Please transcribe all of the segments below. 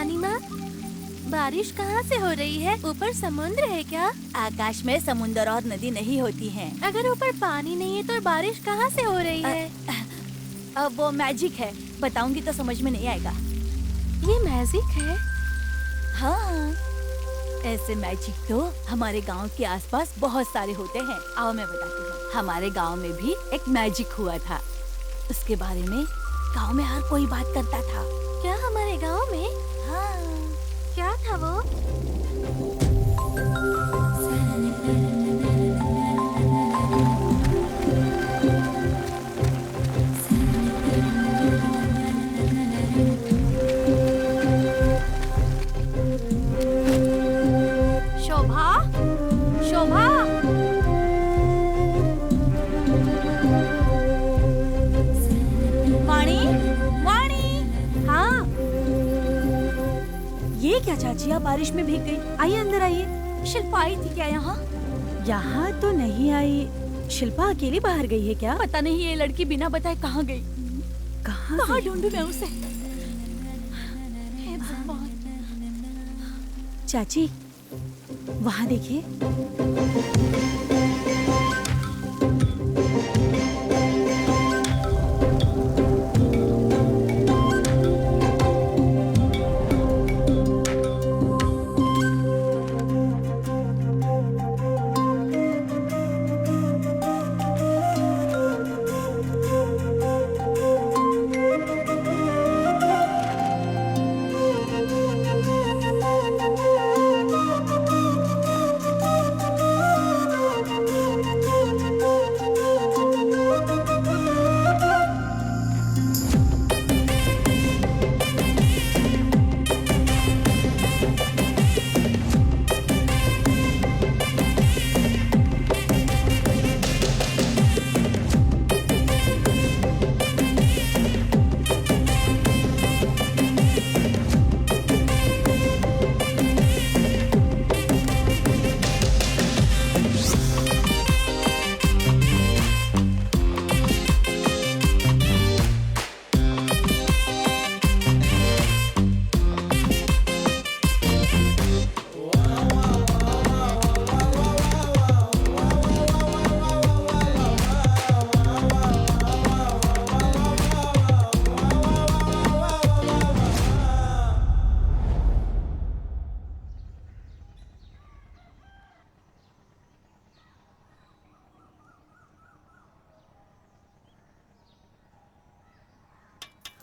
नानी माँ, बारिश कहाँ से हो रही है? ऊपर समुद्र है क्या? आकाश में समुद्र और नदी नहीं होती हैं। अगर ऊपर पानी नहीं है तो बारिश कहाँ से हो रही है? अब वो मैजिक है, बताऊंगी तो समझ में नहीं आएगा। ये मैजिक है? हाँ, ऐसे मैजिक तो हमारे गांव के आसपास बहुत सारे होते हैं। आओ मैं बताती हूँ। हमारे गांव में भी एक मैजिक हुआ था। उसके बारे में गांव में हर कोई बात करता था। क्या हमारे गांव में? हाँ। क्या था वो? शोभा, शोभा, वाणी, वाणी। हाँ। ये क्या चाची, आप बारिश में भीग गई? आइए अंदर आइए। शिल्पा आई थी क्या यहाँ? यहाँ तो नहीं आई। शिल्पा अकेली बाहर गई है क्या? पता नहीं, ये लड़की बिना बताए कहाँ गई। कहाँ ढूंढूं मैं उसे? हे भगवान। चाची, वहाँ देखिए।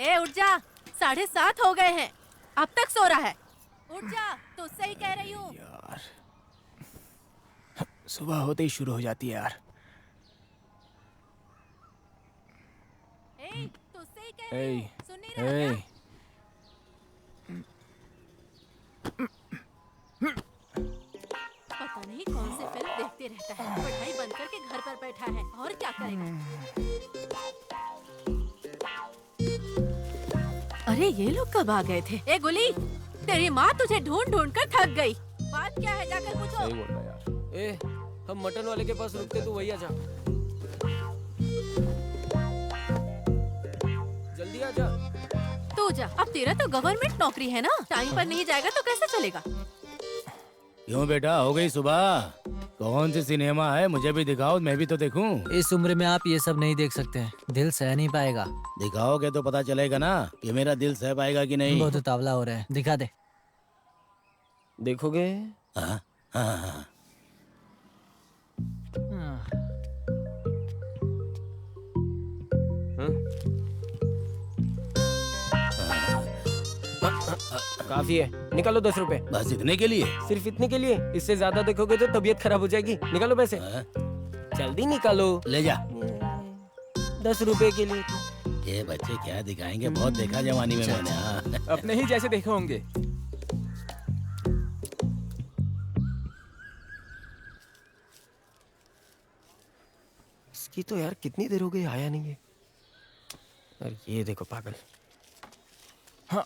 ए उठ जा, 7:30 हो गए हैं, अब तक सो रहा है। उठ जा, तो सही कह रही हूँ। यार, सुबह होते ही शुरू हो जाती है यार। ए, तो सही कह रही हूँ, सुन नहीं रहा ए, क्या? पता नहीं कौन सी फिल्म देखते रहता है, पढ़ाई बंद करके घर पर बैठा है, और क्या करेगा? अरे ये लोग कब आ गए थे? ए गुली, तेरी माँ तुझे ढूंढ ढूंढ कर थक गई। बात क्या है, जाकर पूछो। सही बोल रहा यार। ए, हम मटन वाले के पास रुकते तो वही आ जा। जल्दी आ जा। तू जा, अब तेरा तो गवर्नमेंट नौकरी है ना, टाइम पर नहीं जाएगा तो कैसे चलेगा? क्यों बेटा, हो गई सुबह? कौन सी सिनेमा है, मुझे भी दिखाओ, मैं भी तो देखूं। इस उम्र में आप ये सब नहीं देख सकते हैं, दिल सह नहीं पाएगा। दिखाओगे तो पता चलेगा ना कि मेरा दिल सह पाएगा कि नहीं। बहुत उतावला हो रहा है, दिखा दे। देखोगे? हाँ, हाँ, हाँ। काफी है, निकालो 10 रुपए। बस इतने के लिए? सिर्फ इतने के लिए? इससे ज्यादा देखोगे तो तबीयत खराब हो जाएगी। निकालो पैसे, हाँ? जल्दी निकालो। ले जा। 10 रुपए के लिए। ये बच्चे क्या दिखाएंगे, बहुत देखा जवानी में मैंने। हाँ। अपने ही जैसे देखे होंगे। इसकी तो यार कितनी देर हो गई, आया नहीं है। और ये देखो पागल। हाँ,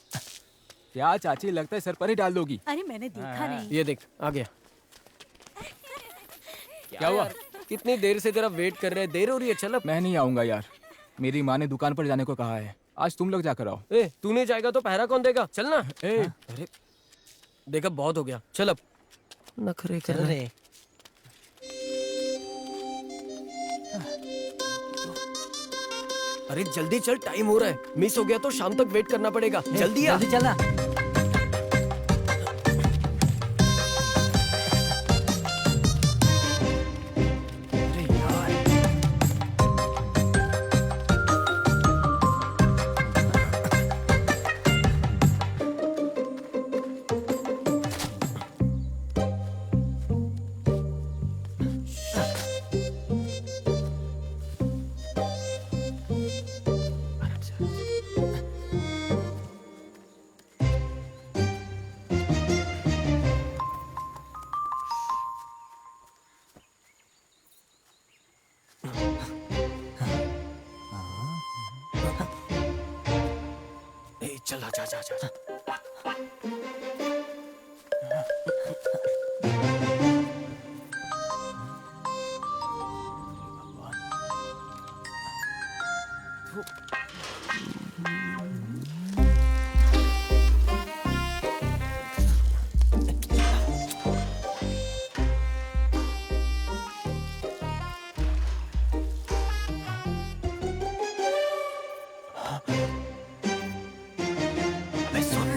क्या चाची, लगता है सर पर ही डाल दोगी। अरे मैंने देखा नहीं। ये देख, आ गया। क्या हुआ? कितनी देर से तेरा वेट कर रहे हैं, देर हो रही है। चल अब। मैं नहीं आऊंगा यार, मेरी माँ ने दुकान पर जाने को कहा है। आज तुम लोग जाकर आओ। ए तू नहीं जाएगा तो पहरा कौन देगा? चल ना। ए अरे देखा बहुत हो गया, चल अब। नखरे कर रहे। अरे जल्दी चल, टाइम हो रहा है। मिस हो गया तो शाम तक वेट करना पड़ेगा। जल्दी आ। जल्दी चलना। अरे यार ए, चल आजा आजा आजा। अबे सुन।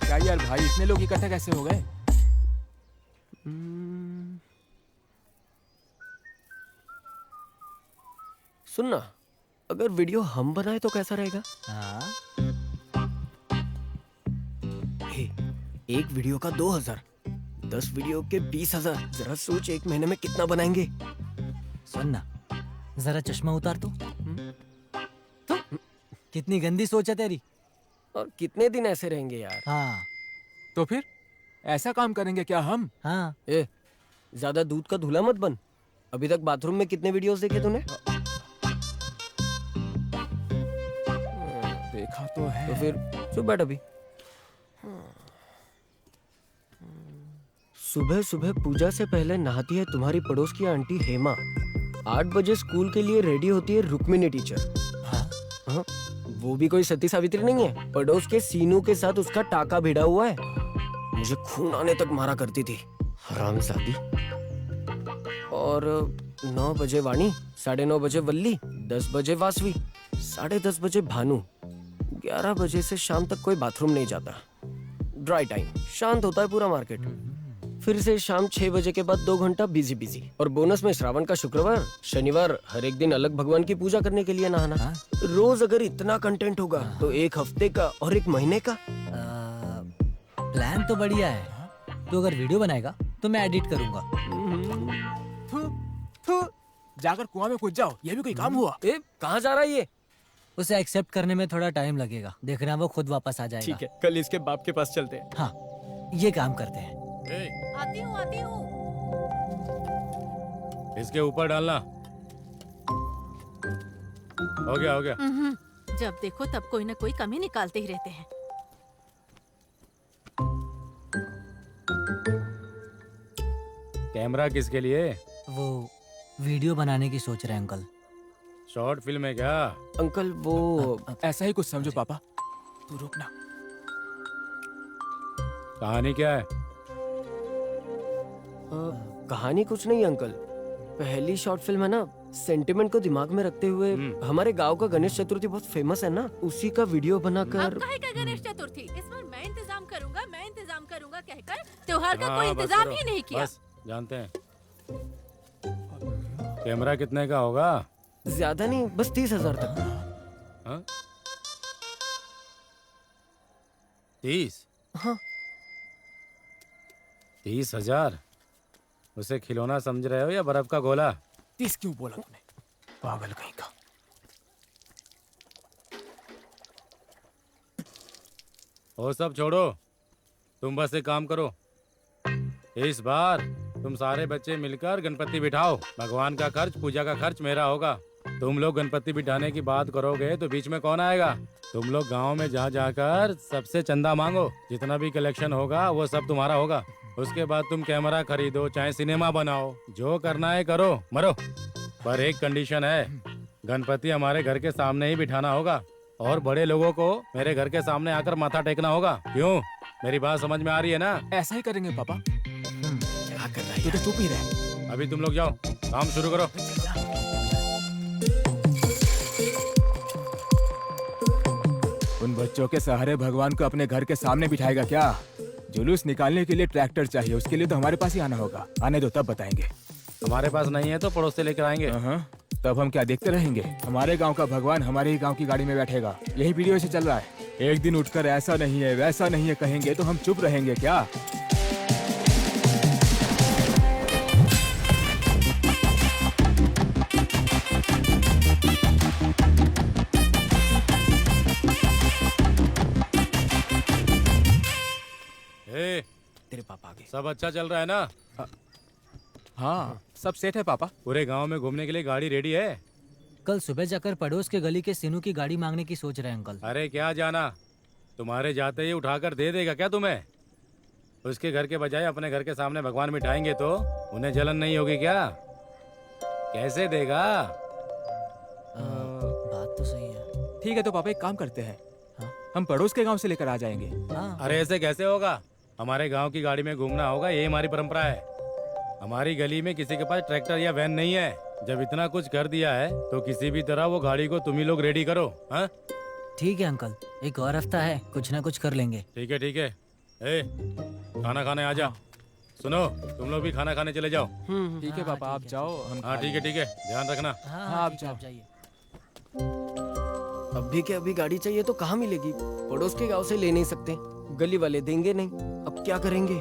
क्या यार भाई, इतने लोग इकट्ठे कैसे हो गए? सुनना, अगर वीडियो हम बनाए तो कैसा रहेगा? हाँ हे, एक वीडियो का 2000, 10 वीडियो के 20,000। जरा सोच, एक महीने में कितना बनाएंगे? सुन ना, जरा चश्मा उतार तो। कितनी गंदी सोच है तेरी। और कितने दिन ऐसे रहेंगे यार? हाँ तो फिर ऐसा काम करेंगे क्या हम? हाँ। ए, ज्यादा दूध का धुला मत बन। अभी तक बाथरूम में कितने वीडियोस देखे तूने? देखा तो है। तो फिर चुप बैठ अभी। सुबह सुबह पूजा से पहले नहाती है तुम्हारी पड़ोस की आंटी हेमा। 8 बजे स्कूल के लिए रेडी होती है रुक्मिणी टीचर। हाँ? वो भी कोई सती सावित्री नहीं है। पड़ोस के सीनू के साथ उसका टाका भिड़ा हुआ है। मुझे खून आने तक मारा करती थी, हरामजादी। और 9 बजे वाणी, 9:30 बजे वल्ली, 10 बजे वासवी, 10:30 बजे भानु। 11 बजे से शाम तक कोई बाथरूम नहीं जाता। ड्राई टाइम, शांत होता है पूरा मार्केट। फिर से शाम 6 बजे के बाद 2 घंटा बिजी बिजी। और बोनस में श्रावण का शुक्रवार, शनिवार हर एक दिन अलग भगवान की पूजा करने के लिए नहाना। हाँ? रोज अगर इतना कंटेंट होगा तो 1 हफ्ते का और 1 महीने का। प्लान तो बढ़िया है। तू अगर वीडियो बनाएगा तो मैं एडिट करूंगा। थू, थू, जाकर कुआं में कूद जाओ, ये भी कोई काम हुआ? ए, कहाँ जा रहा है ये? उसे एक्सेप्ट करने में थोड़ा टाइम लगेगा। देखना वो खुद वापस आ जाएगा। ठीक है, कल इसके बाप के पास चलते हैं। हाँ, ये काम करते हैं। आती हूँ आती हूँ। इसके ऊपर डालना। हो गया हो गया। जब देखो तब कोई ना कोई कमी निकालते ही रहते हैं। कैमरा किसके लिए? वो वीडियो बनाने की सोच रहे हैं अंकल। शॉर्ट फिल्म है क्या? अंकल वो ऐसा ही कुछ समझो पापा। तू रुकना। कहानी क्या है? कहानी कुछ नहीं अंकल। पहली शॉर्ट फिल्म है ना, सेंटिमेंट को दिमाग में रखते हुए हमारे गांव का गणेश चतुर्थी बहुत फेमस है ना, उसी का वीडियो बनाकर। अब काहे का गणेश चतुर्थी? इस बार मैं इंतजाम करूंगा कहकर त्योहार का कोई हाँ, बस इंतजाम करो। ही नहीं किया। बस जानते हैं। कैमरा कितने का होगा? ज्यादा नहीं, बस 30,000 तक। हाँ? 30? हाँ। 30,000? उसे खिलौना समझ रहे हो या बर्फ का गोला? 30 क्यों बोला तूने? पागल कहीं का। वो सब छोड़ो, तुम बस एक काम करो। इस बार तुम सारे बच्चे मिलकर गणपति बिठाओ। भगवान का खर्च, पूजा का खर्च मेरा होगा। तुम लोग गणपति बिठाने की बात करोगे तो बीच में कौन आएगा? तुम लोग गांव में जा जाकर सबसे चंदा मांगो, जितना भी कलेक्शन होगा वो सब तुम्हारा होगा। उसके बाद तुम कैमरा खरीदो, चाहे सिनेमा बनाओ, जो करना है करो, मरो। पर एक कंडीशन है, गणपति हमारे घर के सामने ही बिठाना होगा और बड़े लोगों को मेरे घर के सामने आकर माथा टेकना होगा। क्यों? मेरी बात समझ में आ रही है ना? ऐसा ही करेंगे पापा। क्या कर रहा है तू तो चुप ही रह। अभी तुम लोग जाओ, काम शुरू करो। उन बच्चों के सहारे भगवान को अपने घर के सामने बिठाएगा क्या? जुलूस निकालने के लिए ट्रैक्टर चाहिए, उसके लिए तो हमारे पास ही आना होगा। आने दो तब बताएंगे। हमारे पास नहीं है तो पड़ोस से लेकर आएंगे। तब हम क्या देखते रहेंगे? हमारे गांव का भगवान हमारे ही गांव की गाड़ी में बैठेगा। यही वीडियो से चल रहा है। एक दिन उठकर ऐसा नहीं है वैसा नहीं है कहेंगे तो हम चुप रहेंगे क्या? ए, तेरे पापा आगे। सब अच्छा चल रहा है ना? हाँ सब सेट है पापा। पूरे गांव में घूमने के लिए गाड़ी रेडी है? कल सुबह जाकर पड़ोस के गली के सीनू की गाड़ी मांगने की सोच रहे हैं अंकल। अरे क्या जाना, तुम्हारे जाते ही उठाकर दे देगा क्या तुम्हें? उसके घर के बजाय अपने घर के सामने भगवान बिठाएंगे तो उन्हें जलन नहीं होगी क्या? कैसे देगा? बात तो सही है। ठीक है तो पापा एक काम करते हैं, हाँ? हम पड़ोस के गांव से लेकर आ जाएंगे। हाँ। अरे ऐसे कैसे होगा? हमारे गांव की गाड़ी में घूमना होगा, ये हमारी परंपरा है। हमारी गली में किसी के पास ट्रैक्टर या वैन नहीं है। जब इतना कुछ कर दिया है तो किसी भी तरह वो गाड़ी को तुम ही लोग रेडी करो। हाँ ठीक है अंकल, एक और हफ्ता है, कुछ ना कुछ कर लेंगे। ठीक है ठीक है। ए, खाना खाने आ जा। सुनो, तुम लोग भी खाना खाने चले जाओ। ठीक है पापा आप जाओ। हम हाँ ठीक है, ध्यान रखना। हाँ, आप ठीक है, जाओ। जाइए। अभी के अभी गाड़ी चाहिए तो कहाँ मिलेगी? पड़ोस के गांव से ले नहीं सकते, गली वाले देंगे नहीं। अब क्या करेंगे?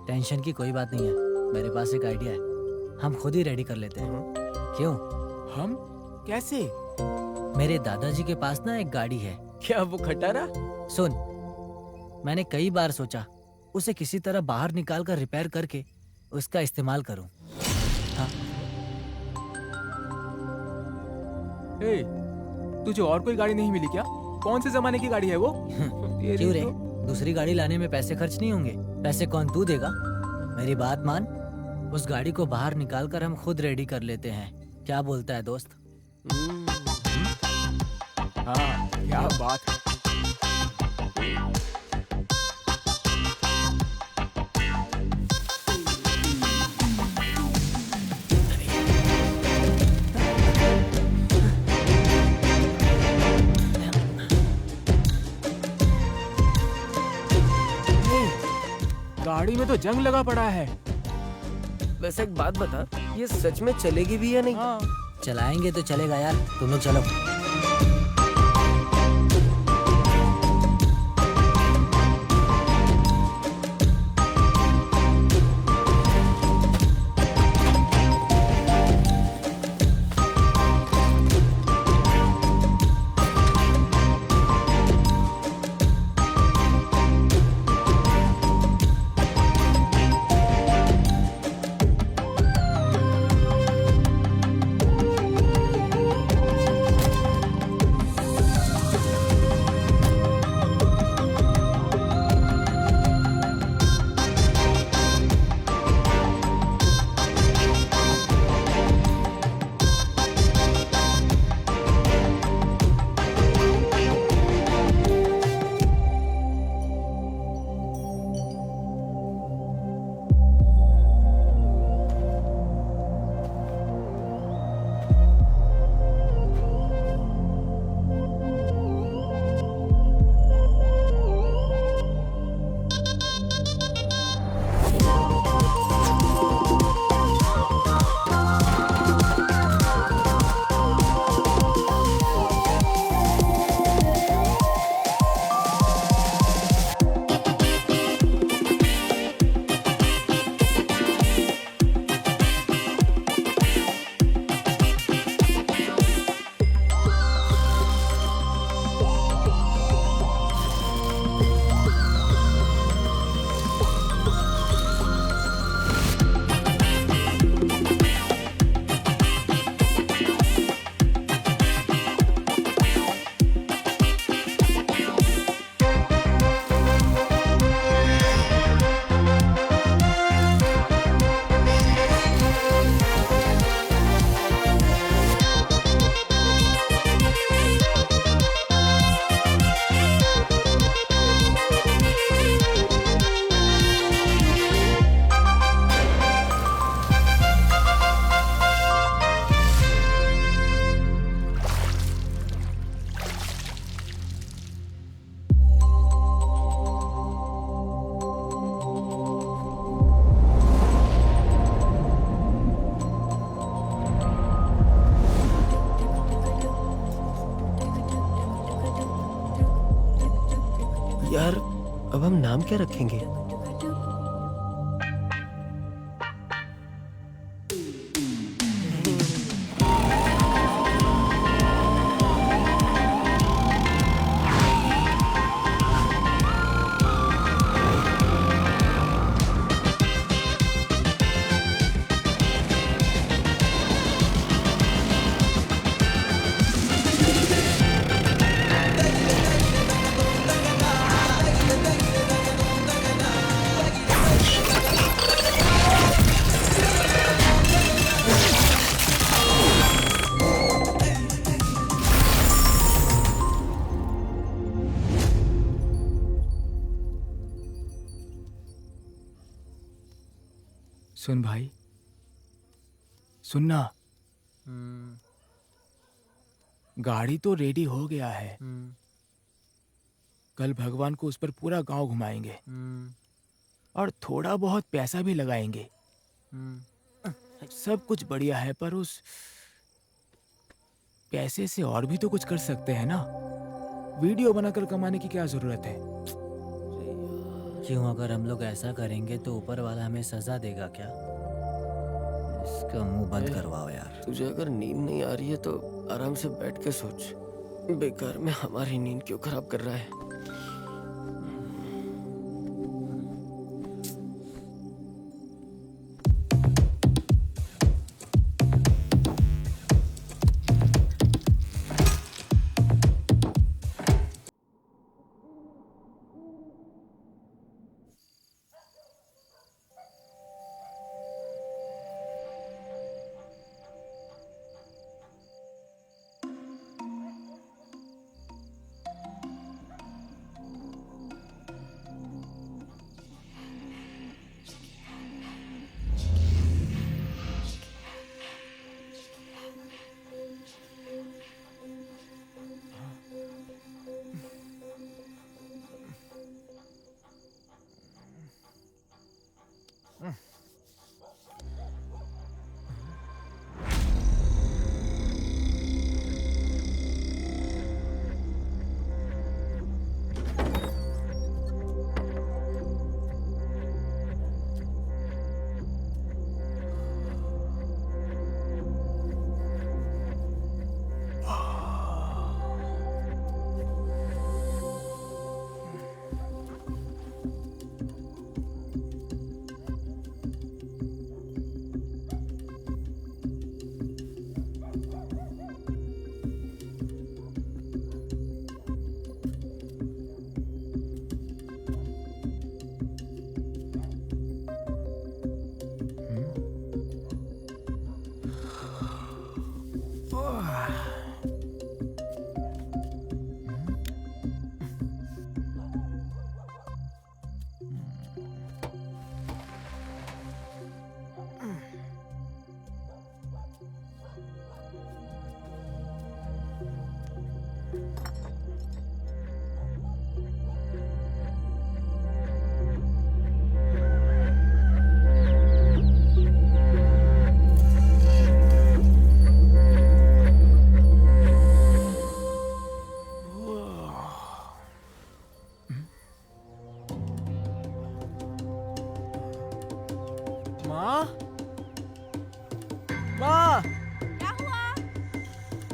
टेंशन की कोई बात नहीं है, मेरे पास एक आइडिया है, हम खुद ही रेडी कर लेते हैं। क्यों? हम कैसे? मेरे दादाजी के पास ना एक गाड़ी है। क्या वो खटारा? सुन, मैंने कई बार सोचा उसे किसी तरह बाहर निकाल कर रिपेयर करके उसका इस्तेमाल करूं। हाँ। ए, तुझे और कोई गाड़ी नहीं मिली क्या? कौन से जमाने की गाड़ी है वो? क्यों रे, दूसरी गाड़ी लाने में पैसे खर्च नहीं होंगे? पैसे कौन तू देगा? मेरी बात मान, उस गाड़ी को बाहर निकाल कर हम खुद रेडी कर लेते हैं। क्या बोलता है दोस्त? हाँ क्या बात है। गाड़ी में तो जंग लगा पड़ा है। वैसे एक बात बता, ये सच में चलेगी भी या नहीं? हाँ। चलाएंगे तो चलेगा यार, तुम लोग चलो। अब हम नाम क्या रखेंगे? सुन भाई, सुनना, गाड़ी तो रेडी हो गया है। कल भगवान को उस पर पूरा गांव घुमाएंगे और थोड़ा बहुत पैसा भी लगाएंगे। सब कुछ बढ़िया है, पर उस पैसे से और भी तो कुछ कर सकते हैं ना। वीडियो बनाकर कमाने की क्या जरूरत है? क्यों, अगर हम लोग ऐसा करेंगे तो ऊपर वाला हमें सजा देगा क्या? इसका मुंह बंद करवाओ यार। तुझे अगर नींद नहीं आ रही है तो आराम से बैठ के सोच। बेकार में हमारी नींद क्यों खराब कर रहा है?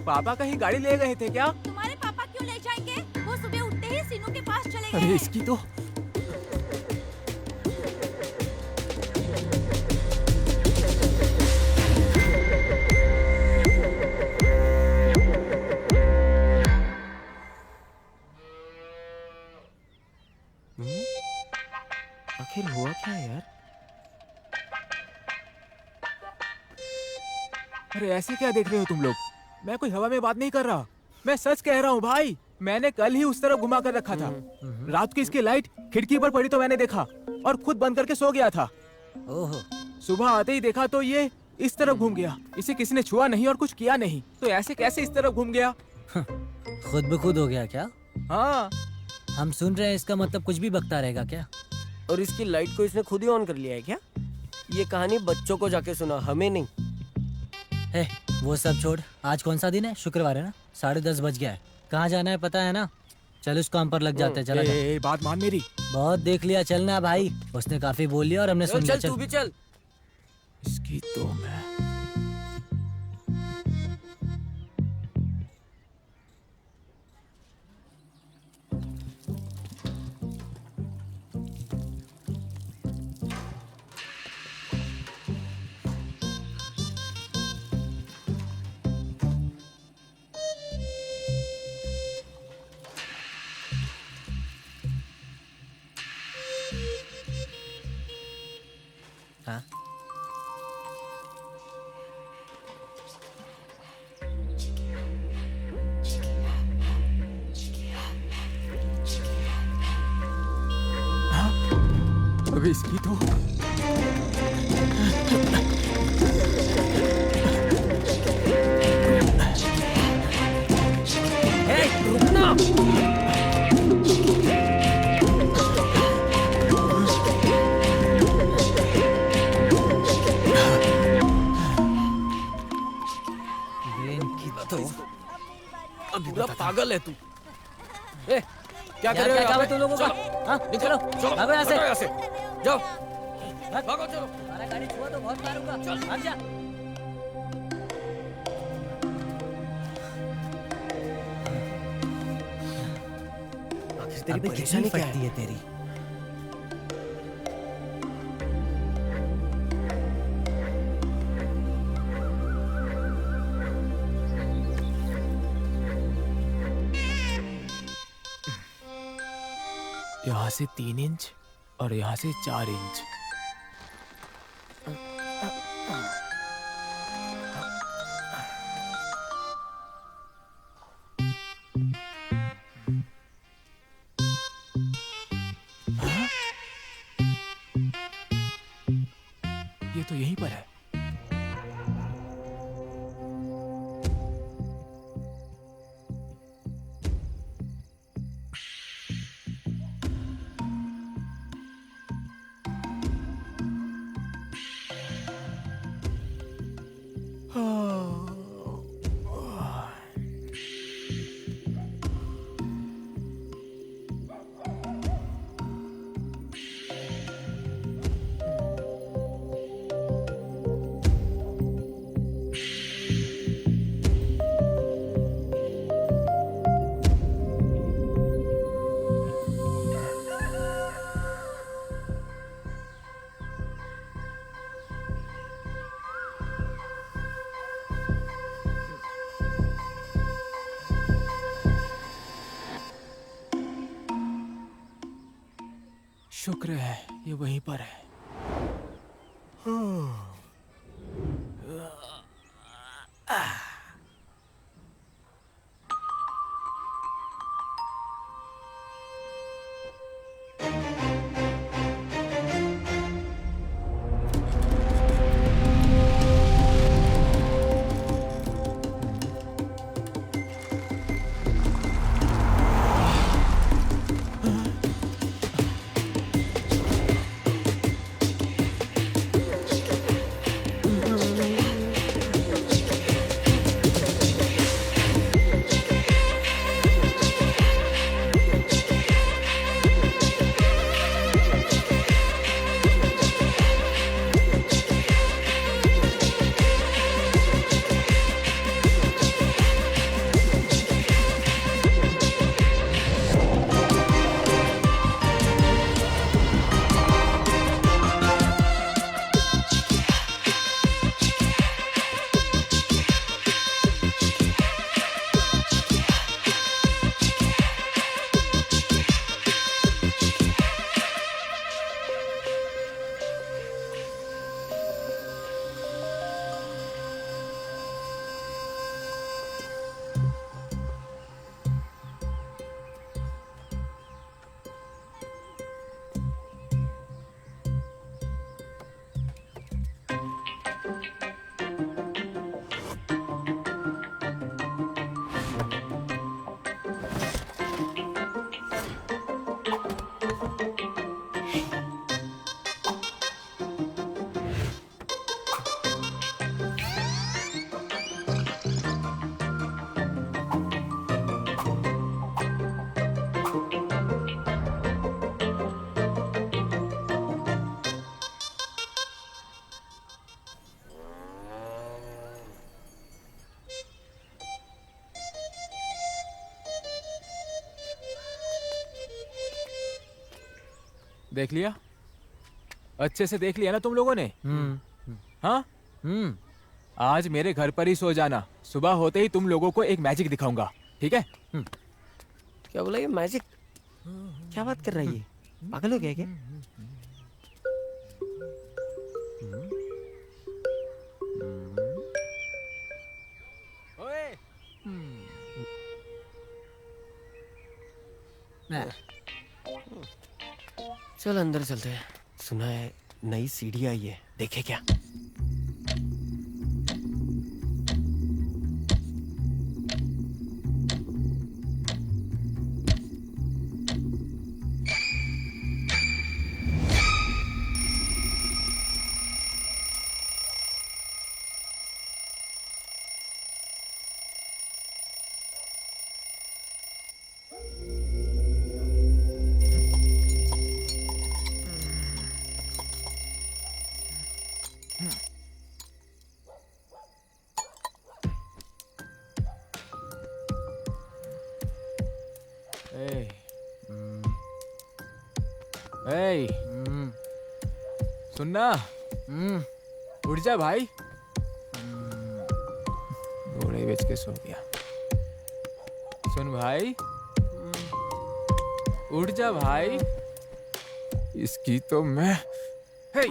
पापा कहीं गाड़ी ले गए थे क्या? तुम्हारे पापा क्यों ले जाएंगे? वो सुबह उठते ही सीनू के पास चले गए अरे हैं। इसकी तो आखिर हुआ क्या यार? अरे ऐसे क्या देख रहे हो तुम लोग? मैं कोई हवा में बात नहीं कर रहा, मैं सच कह रहा हूँ भाई। मैंने कल ही उस तरफ घुमा कर रखा था। रात को इसकी लाइट खिड़की पर पड़ी तो मैंने देखा और खुद बंद करके सो गया था। ओहो, सुबह आते ही देखा तो ये इस तरफ घूम गया। इसे किसी ने छुआ नहीं और कुछ किया नहीं, तो ऐसे कैसे इस तरफ घूम गया? खुद ब खुद हो गया क्या? हाँ, हम सुन रहे हैं, इसका मतलब कुछ भी बकता रहेगा क्या? और इसकी लाइट को इसने खुद ही ऑन कर लिया है क्या? ये कहानी बच्चों को जाके सुना, हमें नहीं। हे, वो सब छोड़, आज कौन सा दिन है? शुक्रवार है ना? 10:30 बज गया है। कहाँ जाना है पता है ना? चल उस काम पर लग जाते हैं, चला जा। बात मान मेरी। बहुत देख लिया, चलना भाई। उसने काफी बोल लिया और हमने सुन लिया। चल तू भी चल। इसकी तो मैं हाँ? अबे इसकी तो पूरा पागल है तू। ए, क्या कर यार, रहे हो क्या यहाँ काम है पे? तुम लोगों का? चलो, हाँ? निकलो, चलो, भागो यहाँ से। हटो यहाँ से। जाओ, हट। भागो चलो। हमारा गाड़ी छुआ तो बहुत मारूंगा। भाग जा। आखिर तेरी अबे परेशानी कितनी क्या फटती है? है तेरी? यहाँ से 3 इंच और यहाँ से 4 इंच। हाँ? ये तो यहीं पर है। शुक्र है ये वहीं पर है। देख लिया? अच्छे से देख लिया ना तुम लोगों ने? हाँ, आज मेरे घर पर ही सो जाना। सुबह होते ही तुम लोगों को एक मैजिक दिखाऊंगा, ठीक है? क्या बोला ये मैजिक? क्या बात कर रहा है ये? पागल हो गया क्या? ओए, चल अंदर चलते हैं। सुना है नई सीढ़ी आई है, देखे क्या? ए, ए, सुनना, उठ जा भाई। घोड़े बेच के सो गया। सुन भाई, उठ जा भाई। इसकी तो मैं हे।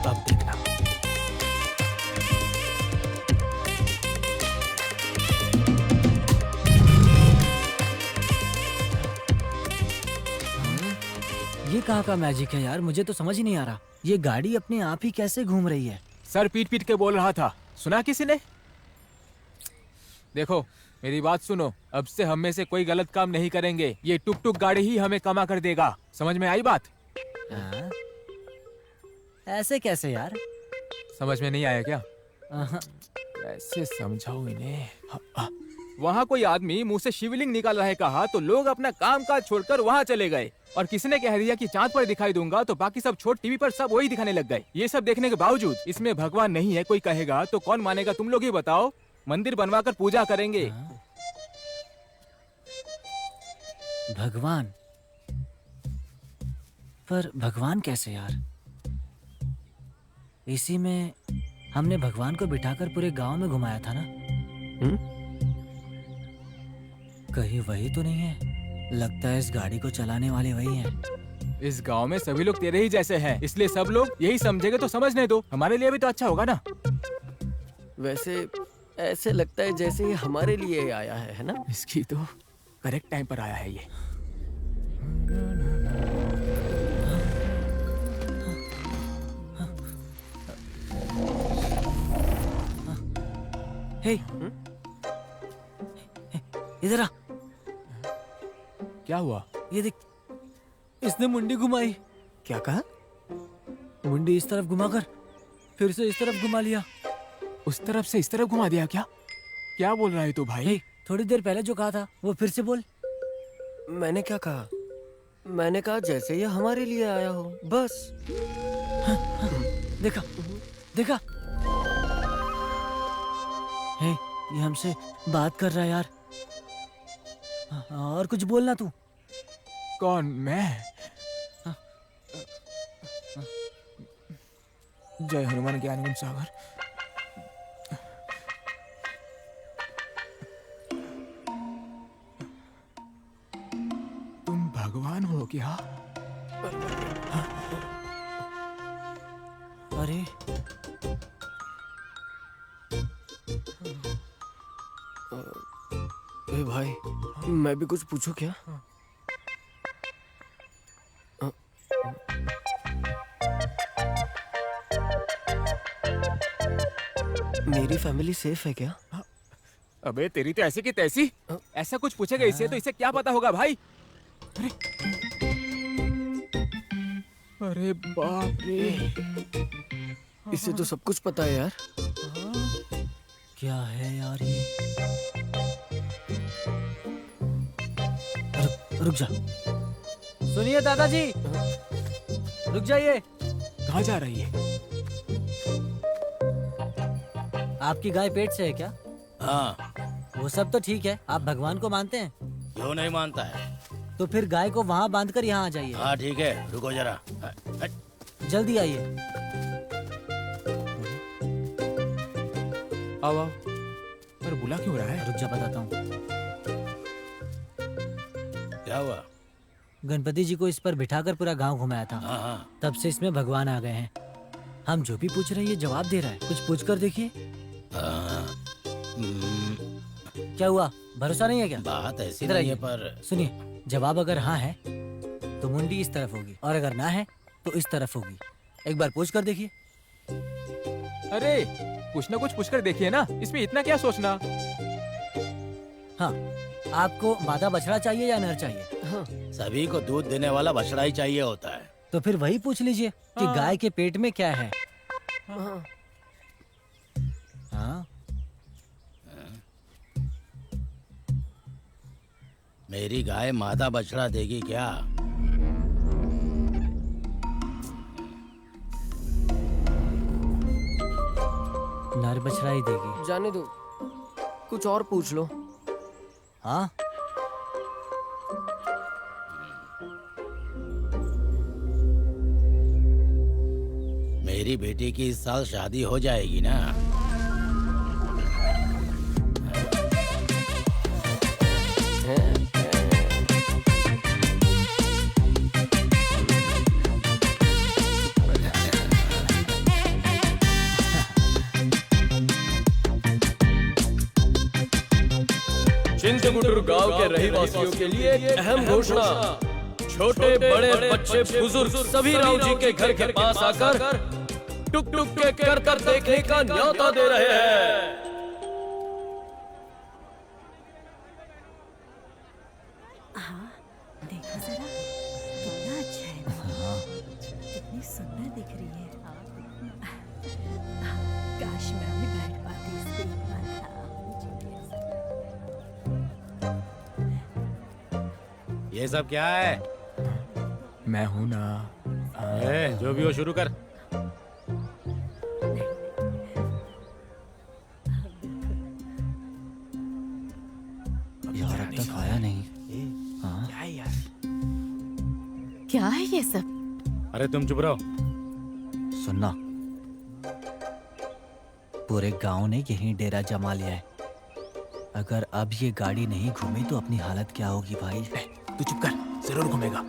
अब देखना। ये कहाँ का मैजिक है यार, मुझे तो समझ ही नहीं आ रहा। ये गाड़ी अपने आप ही कैसे घूम रही है? सर पीट पीट के बोल रहा था, सुना किसी ने? देखो मेरी बात सुनो, अब से हम में से कोई गलत काम नहीं करेंगे। ये टुक टुक गाड़ी ही हमें कमा कर देगा। समझ में आई बात? हाँ? ऐसे कैसे यार? समझ में नहीं आया क्या? आहा, ऐसे समझाओ इन्हें। वहाँ कोई आदमी मुंह से शिवलिंग निकाल रहा है कहा, तो लोग अपना काम काज छोड़कर वहाँ चले गए। और किसी ने कह दिया कि चांद पर दिखाई दूंगा, तो बाकी सब छोड़ टीवी पर सब वही दिखाने लग गए। ये सब देखने के बावजूद इसमें भगवान नहीं है कोई कहेगा, तो कौन मानेगा? तुम लोग ही बताओ। मंदिर बनवाकर पूजा करेंगे। भगवान? पर भगवान कैसे यार? इसी में हमने भगवान को बिठाकर पूरे गांव में घुमाया था ना। कहीं वही तो नहीं है? लगता है इस गाड़ी को चलाने वाले वही हैं। इस गांव में सभी लोग तेरे ही जैसे हैं, इसलिए सब लोग यही समझेंगे तो समझने दो। हमारे लिए भी तो अच्छा होगा ना। वैसे ऐसे लगता है जैसे ये हमारे लिए आया है ना? इसकी तो करेक्ट टाइम पर आया है ये। हे, इधर आ। क्या हुआ? ये देख, इसने मुंडी घुमाई। क्या कहा? मुंडी इस तरफ घुमाकर फिर से इस तरफ घुमा लिया। उस तरफ से इस तरफ घुमा दिया क्या? क्या बोल रहा है तू भाई? हे, थोड़ी देर पहले जो कहा था वो फिर से बोल। मैंने क्या कहा? मैंने कहा जैसे ये हमारे लिए आया हो, बस। देखा देखा, हे, ये हमसे बात कर रहा है यार। और कुछ बोलना तू। कौन? मैं? जय हनुमान ज्ञान गुण सागर। तुम भगवान हो क्या? अरे ए भाई, मैं भी कुछ पूछूं क्या? मेरी फैमिली सेफ है क्या? अबे तेरी तो ऐसी की तैसी। ऐसा कुछ पूछेगा इसे तो इसे क्या पता होगा भाई? अरे बाप रे। इसे तो सब कुछ पता है यार। क्या है यार ये? रुक जा। सुनिए दादाजी, रुक जाइए। कहाँ जा रही है? आपकी गाय पेट से है क्या? हाँ, वो सब तो ठीक है, आप भगवान को मानते हैं? क्यों नहीं मानता है? तो फिर गाय को वहाँ बांधकर यहाँ आ जाइए। हाँ ठीक है, रुको जरा। जल्दी आइए। आओ आओ। पर बुला क्यों रहा है? रुक जा, बताता हूँ। क्या हुआ? गणपति जी को इस पर बिठाकर पूरा गांव घुमाया था। हाँ हाँ। तब से इसमें भगवान आ गए हैं। हम जो भी पूछ रहे हैं ये जवाब दे रहा है। कुछ पूछ कर देखिए। क्या हुआ, भरोसा नहीं है क्या? बात ऐसी इधर नहीं है आइए। पर सुनिए, जवाब अगर हाँ है तो मुंडी इस तरफ होगी, और अगर ना है तो इस तरफ होगी। एक बार पूछ कर देखिए। अरे कुछ ना कुछ पूछकर देखिए ना, इसमें इतना क्या सोचना। हाँ, आपको मादा बछड़ा चाहिए या नर चाहिए? सभी को दूध देने वाला बछड़ा ही चाहिए होता है। तो फिर वही पूछ लीजिए कि हाँ। गाय के पेट में क्या है। हाँ। हाँ, मेरी गाय मादा बछड़ा देगी क्या? नर बछड़ा ही देगी। जाने दो, कुछ और पूछ लो। हाँ, मेरी बेटी की इस साल शादी हो जाएगी ना? चिंतगुटुर गांव के रहीवासियों के लिए एक अहम घोषणा। छोटे बड़े बच्चे बुजुर्ग सभी राव जी के घर के पास आकर टुक टुक के कर देखने का न्योता दे रहे हैं। देखो जरा, कितना अच्छा है। कितनी सुंदर दिख रही है। काश मैं भी बैठ पाती इस पे एक बार। ये सब क्या है? मैं हूं ना। जो भी हो शुरू कर। यार अब तक आया नहीं। हाँ, क्या है यार? क्या है ये सब? अरे तुम चुप रहो। सुनना, पूरे गांव ने यही डेरा जमा लिया है। अगर अब ये गाड़ी नहीं घूमी तो अपनी हालत क्या होगी भाई? तू चुप कर, जरूर घूमेगा।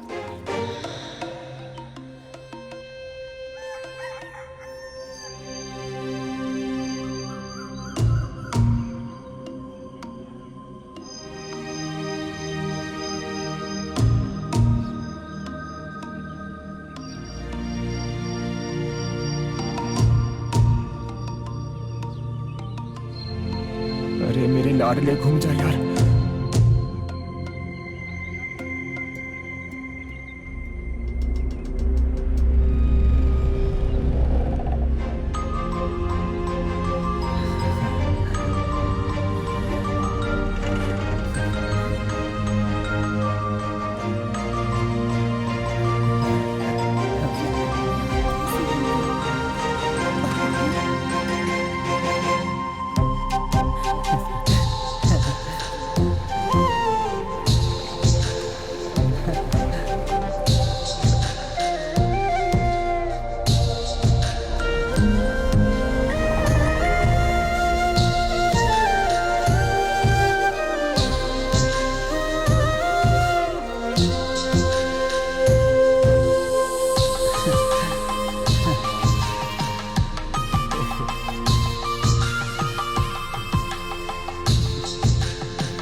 अरे मेरे लाडले घूम जा यार।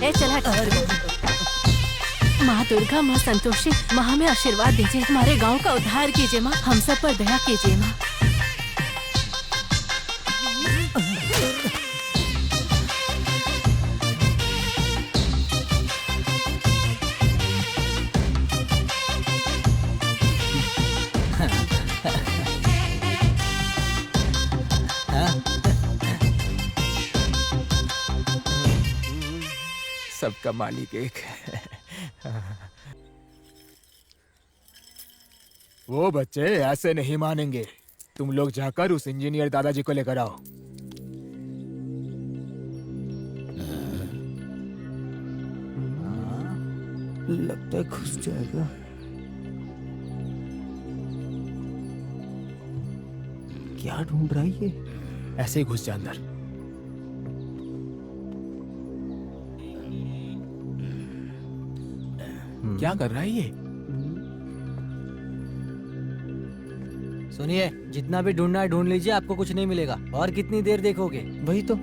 ए चल हट। माँ दुर्गा, माँ संतोषी, माँ हमें आशीर्वाद दीजिए। हमारे गांव का उद्धार कीजिए माँ, हम सब पर दया कीजिए माँ। सबका मालिक एक। वो बच्चे ऐसे नहीं मानेंगे। तुम लोग जाकर उस इंजीनियर दादाजी को लेकर आओ। लगता है घुस जाएगा। क्या ढूंढ रहा है ये? ऐसे ही घुस जा अंदर। क्या कर रहा है ये? सुनिए, जितना भी ढूंढना है ढूंढ लीजिए, आपको कुछ नहीं मिलेगा। और कितनी देर देखोगे? वही तो।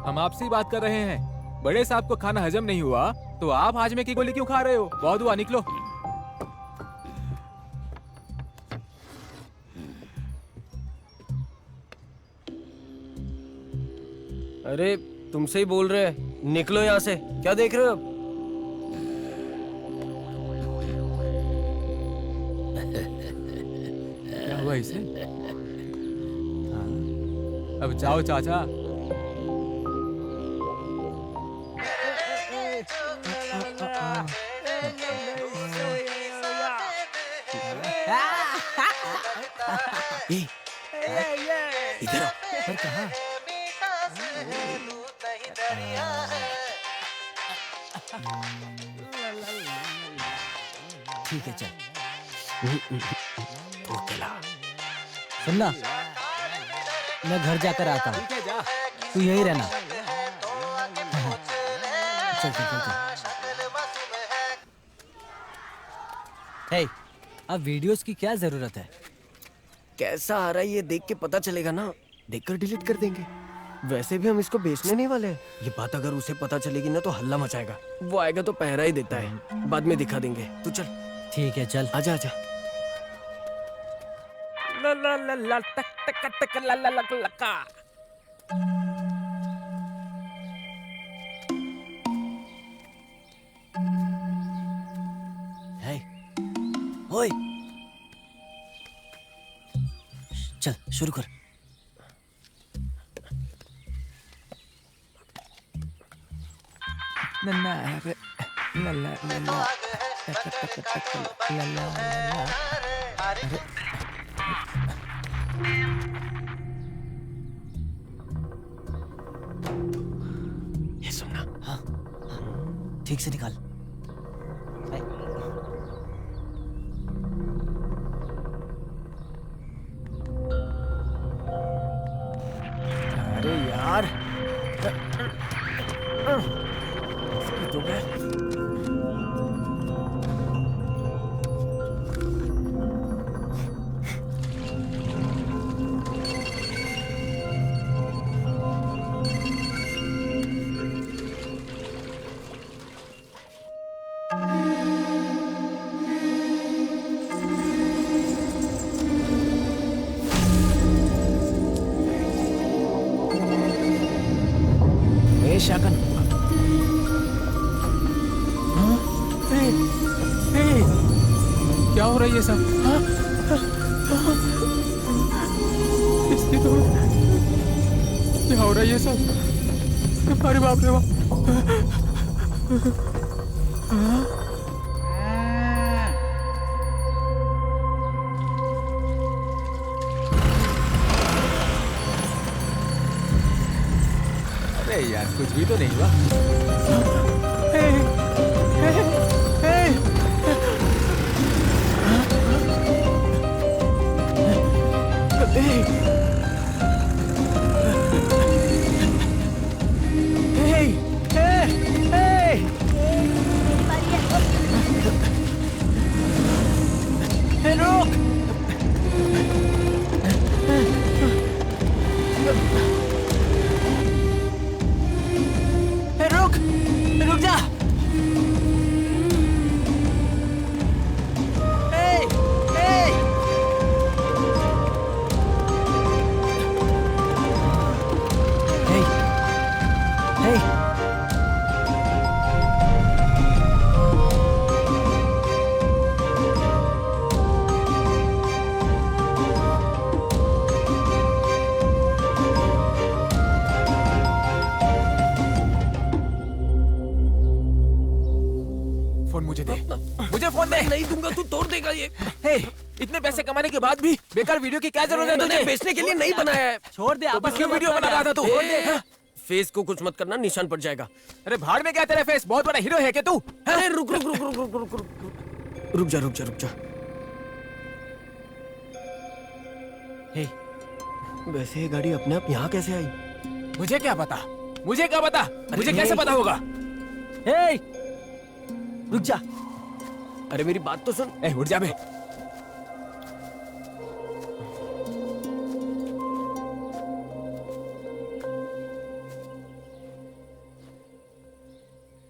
हम आपसे ही बात कर रहे हैं। बड़े साहब को खाना हजम नहीं हुआ तो आप हाजमे की गोली क्यों खा रहे हो? बहुत हुआ, निकलो। अरे तुमसे ही बोल रहे हैं, निकलो यहाँ से। क्या देख रहे हो? क्या हुआ इसे? हाँ? अब जाओ चाचा। इधर आओ। पर कहाँ? ठीक है, चल। सुनना, मैं घर जाकर आता हूँ, ठीक है, जा। तू यहीं रहना। चल चल चल चल। हे, अब वीडियोस की क्या जरूरत है? कैसा आ रहा है ये देख के पता चलेगा ना। देखकर डिलीट कर देंगे। वैसे भी हम इसको बेचने नहीं वाले हैं। ये बात अगर उसे पता चलेगी ना तो हल्ला मचाएगा। वो आएगा तो पहरा ही देता है, बाद में दिखा देंगे। तू चल। ठीक है, चल। आजा आजा। ला ला ला ला टक टक टक ला ला ला लका। हे, ओए, चल शुरू कर। ला ला रे, ला ला ला ला टक टक टक ला ला ला ला। ये सुनना। हाँ, ठीक से निकाल। अरे यार, इसकी तो मैं शाकन। हाँ? क्या हो रहा है ये सब? हाँ? इसकी तो क्या हो रहा है ये सब? अरे बाप रे बाप। हाँ? अरे यार, कुछ भी तो नहीं हुआ। हे, हे, हे, रुक। फोन मुझे दे, मुझे फोन दे। नहीं दूंगा, तू तोड़ देगा ये। हे, इतने पैसे कमाने के बाद भी बेकार वीडियो की क्या जरूरत है तुझे तुझे? बेचने के लिए नहीं बनाया है। छोड़ दे, आपस क्यों में वीडियो बना रहा था तू? फेस को कुछ मत करना, निशान पड़ जाएगा। अरे भाड़ में क्या तेरा फेस, बहुत बड़ा हीरो है क्या तू? अरे रुक रुक रुक रुक रुक रुक रुक रुक जा रुक जा रुक जा। हे, वैसे ये गाड़ी अपने आप यहाँ कैसे आई? मुझे क्या पता, मुझे क्या पता, मुझे कैसे पता होगा? हे, रुक जा। अरे मेरी बात तो सुन। ए, उठ जा बे।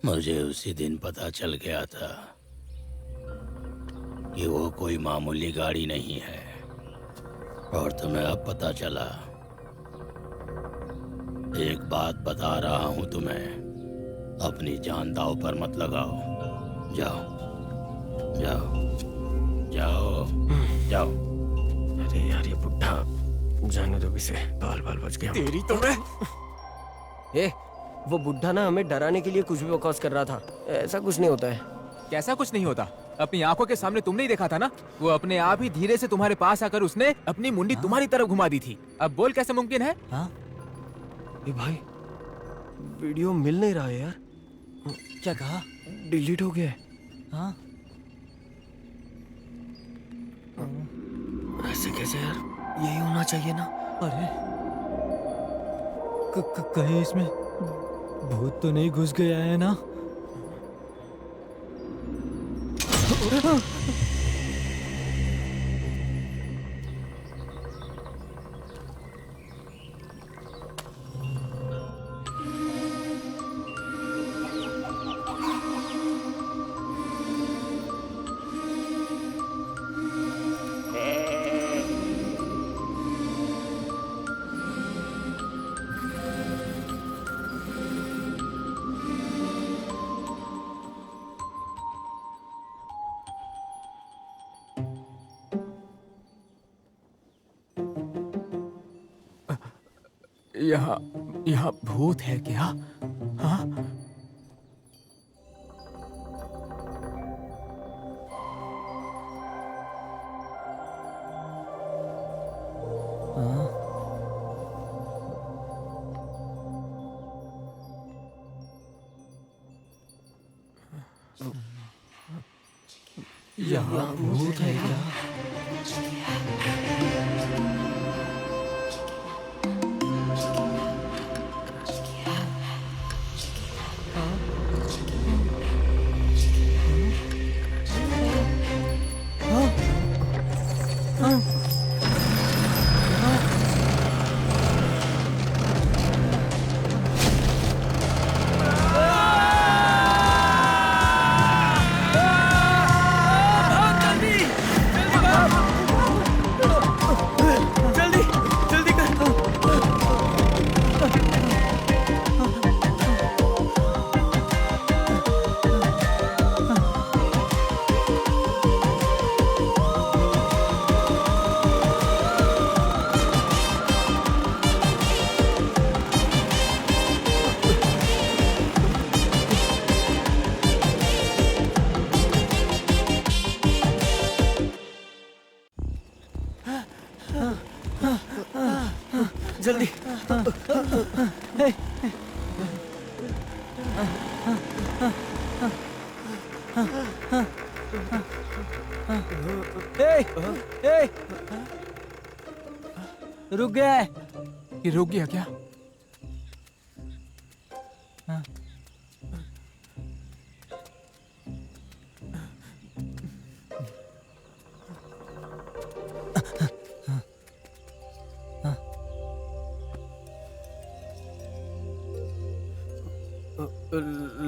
मुझे उसी दिन पता चल गया था कि वो कोई मामूली गाड़ी नहीं है, और तुम्हें अब पता चला। एक बात बता रहा हूं तुम्हें, अपनी जान दांव पर मत लगाओ। जाओ जाओ जाओ जाओ। अरे यार ये बुढ़ा, जाने दो इसे, बाल बाल बच गया। तेरी तो मैं। ए, वो बुढ़ा ना हमें डराने के लिए कुछ भी बकवास कर रहा था। ऐसा कुछ नहीं होता है। कैसा कुछ नहीं होता? अपनी आंखों के सामने तुमने ही देखा था ना, वो अपने आप ही धीरे से तुम्हारे पास आकर उसने अपनी मुंडी तुम्हारी तरफ घुमा दी थी। अब बोल कैसे मुमकिन है? हाँ, ए भाई, वीडियो मिल नहीं रहा है यार। क्या कहा? डिलीट हो गया है। हाँ, ऐसे कैसे यार? यही होना चाहिए ना। अरे कहीं इसमें भूत तो नहीं घुस गया है ना? यहाँ यहाँ भूत है क्या? हाँ? यहाँ भूत है क्या? जल्दी। रुक गया है। ये रुक गया क्या?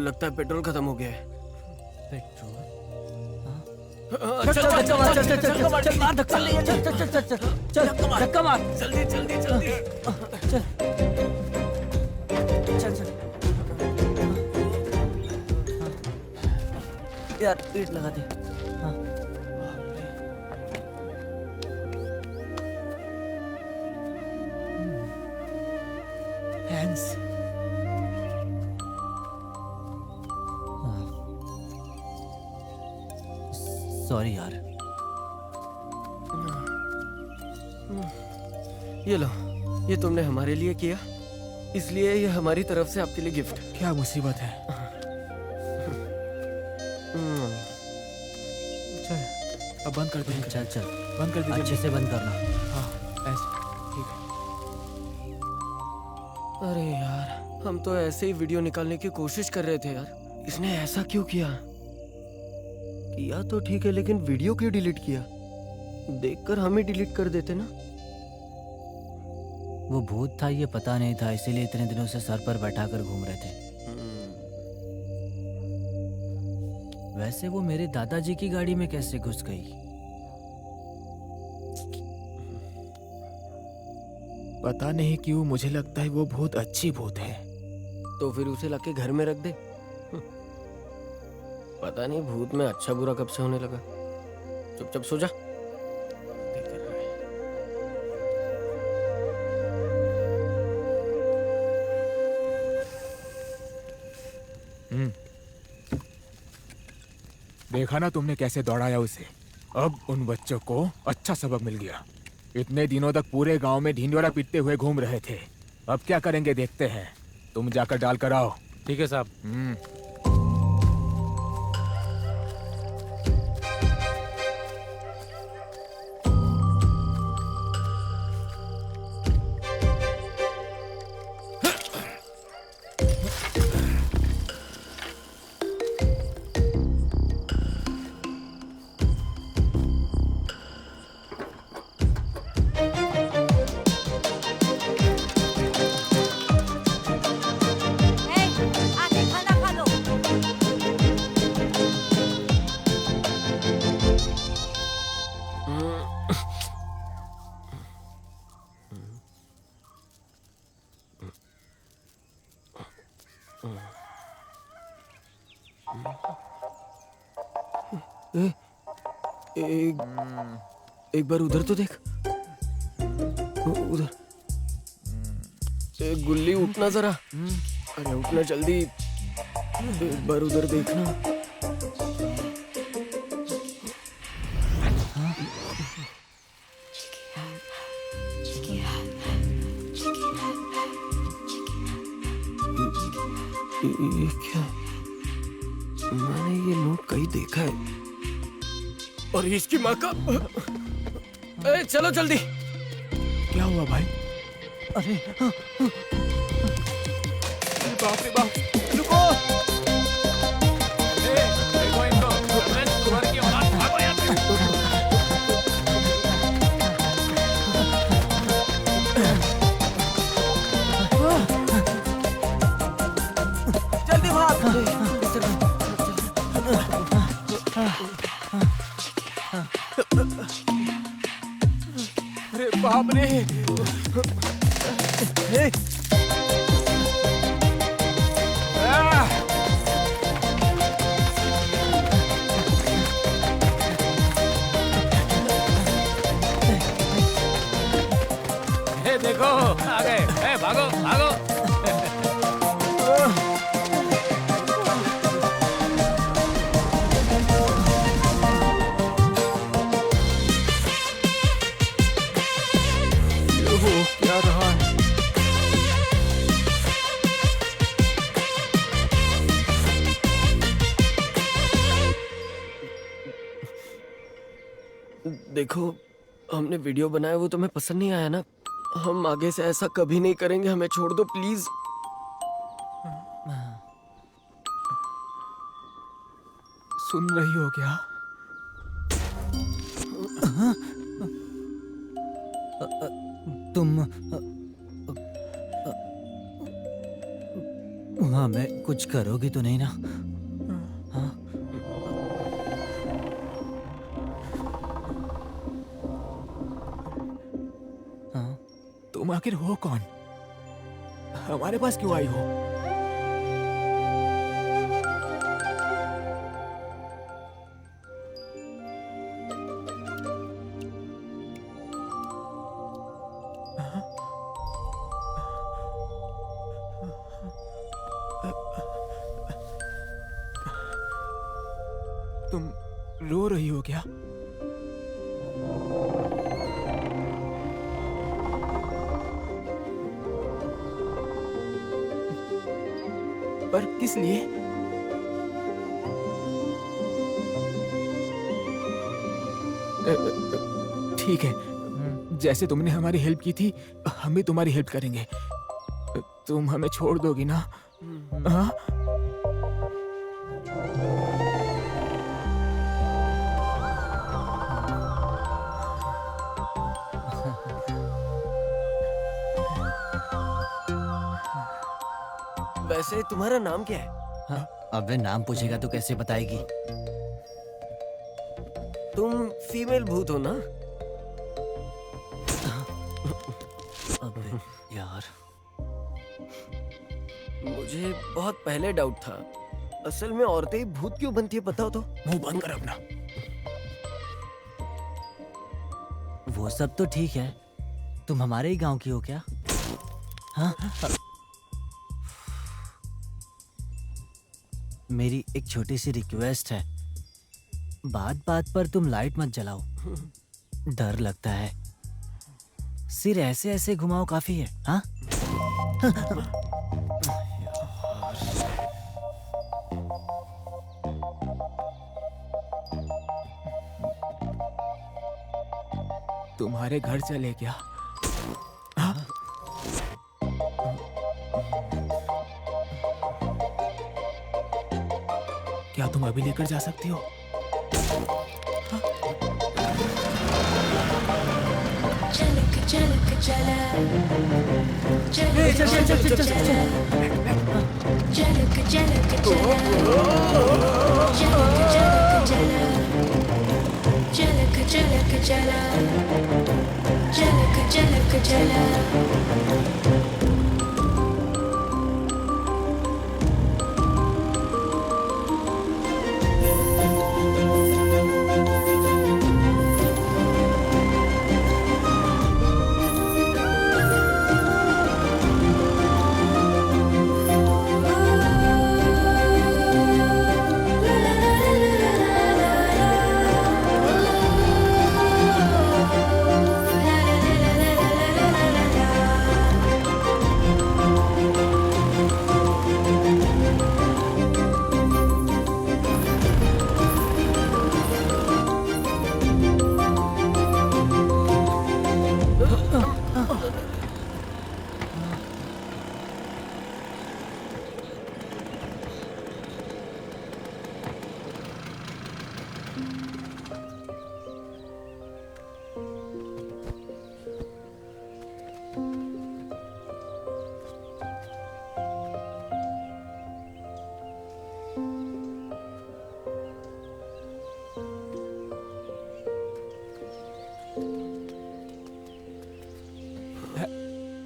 लगता है पेट्रोल खत्म हो गया है। पेट्रोल? चल चल चल चल चल चल चल चल मार धक्का, चल चल चल चल चल धक्का मार, जल्दी जल्दी जल्दी। चल चल। यार ईंट लगा दे। हाँ। सॉरी यार। ये लो, ये तुमने हमारे लिए किया, इसलिए ये हमारी तरफ से आपके लिए गिफ्ट। क्या मुसीबत है। चल अब बंद कर दे। चल चल, बंद कर दे अच्छे से बंद करना। हाँ ऐसे ठीक है। अरे यार, हम तो ऐसे ही वीडियो निकालने की कोशिश कर रहे थे यार। इसने ऐसा क्यों किया? किया तो ठीक है, लेकिन वीडियो क्यों डिलीट किया? देखकर हम ही डिलीट कर देते ना। वो भूत था ये पता नहीं था, इसीलिए इतने दिनों से सर पर बैठा कर घूम रहे थे। वैसे वो मेरे दादाजी की गाड़ी में कैसे घुस गई? पता नहीं क्यों मुझे लगता है वो बहुत अच्छी भूत है। तो फिर उसे लाके घर में रख दे। पता नहीं भूत में अच्छा बुरा कब से होने लगा। चुपचाप सो जा। देखा ना तुमने कैसे दौड़ाया उसे। अब उन बच्चों को अच्छा सबक मिल गया। इतने दिनों तक पूरे गांव में ढिंडोरा पीटते हुए घूम रहे थे। अब क्या करेंगे देखते हैं। तुम जाकर डाल कर आओ। ठीक है साहब। आके खाना खा लो। एक बार उधर तो देख। उधर गुल्ली, उठना जरा। अरे उठना जल्दी। एक बार उधर देखना। ये क्या? मैंने ये नोट कहीं देखा है। और इसकी माँ का। चलो जल्दी। क्या हुआ भाई? अरे बाप रे बाप, रुको। जल्दी भाग। अरे बाप रे। देखो आ गए। भागो भागो। क्या रहा है? देखो, हमने वीडियो बनाया वो तुम्हें पसंद नहीं आया ना। हम आगे से ऐसा कभी नहीं करेंगे। हमें छोड़ दो प्लीज। सुन रही हो क्या? तुम हाँ, मैं कुछ करोगी तो नहीं ना? हाँ? हाँ? तुम आखिर हो कौन? हमारे पास क्यों आई हो? रो रही हो क्या? पर किस लिए? ठीक है, जैसे तुमने हमारी हेल्प की थी, हम भी तुम्हारी हेल्प करेंगे। तुम हमें छोड़ दोगी ना? हाँ? वैसे तुम्हारा नाम क्या है? अबे नाम पूछेगा तो कैसे बताएगी? तुम फीमेल भूत हो ना? अबे यार, मुझे बहुत पहले डाउट था। असल में औरतें ही भूत क्यों बनती है, बताओ तो। मुंह बंद कर अपना। वो सब तो ठीक है, तुम हमारे ही गांव की हो क्या? हाँ? मेरी एक छोटी सी रिक्वेस्ट है, बात बात पर तुम लाइट मत जलाओ, डर लगता है। सिर ऐसे ऐसे घुमाओ, काफी है। हाँ? तुम्हारे घर चले क्या? हाँ? क्या तुम अभी लेकर जा सकती हो? झलक झलक चला झलक झलक चला झलक झलक चला झलक झलक चला झलक झलक चला झलक झलक चला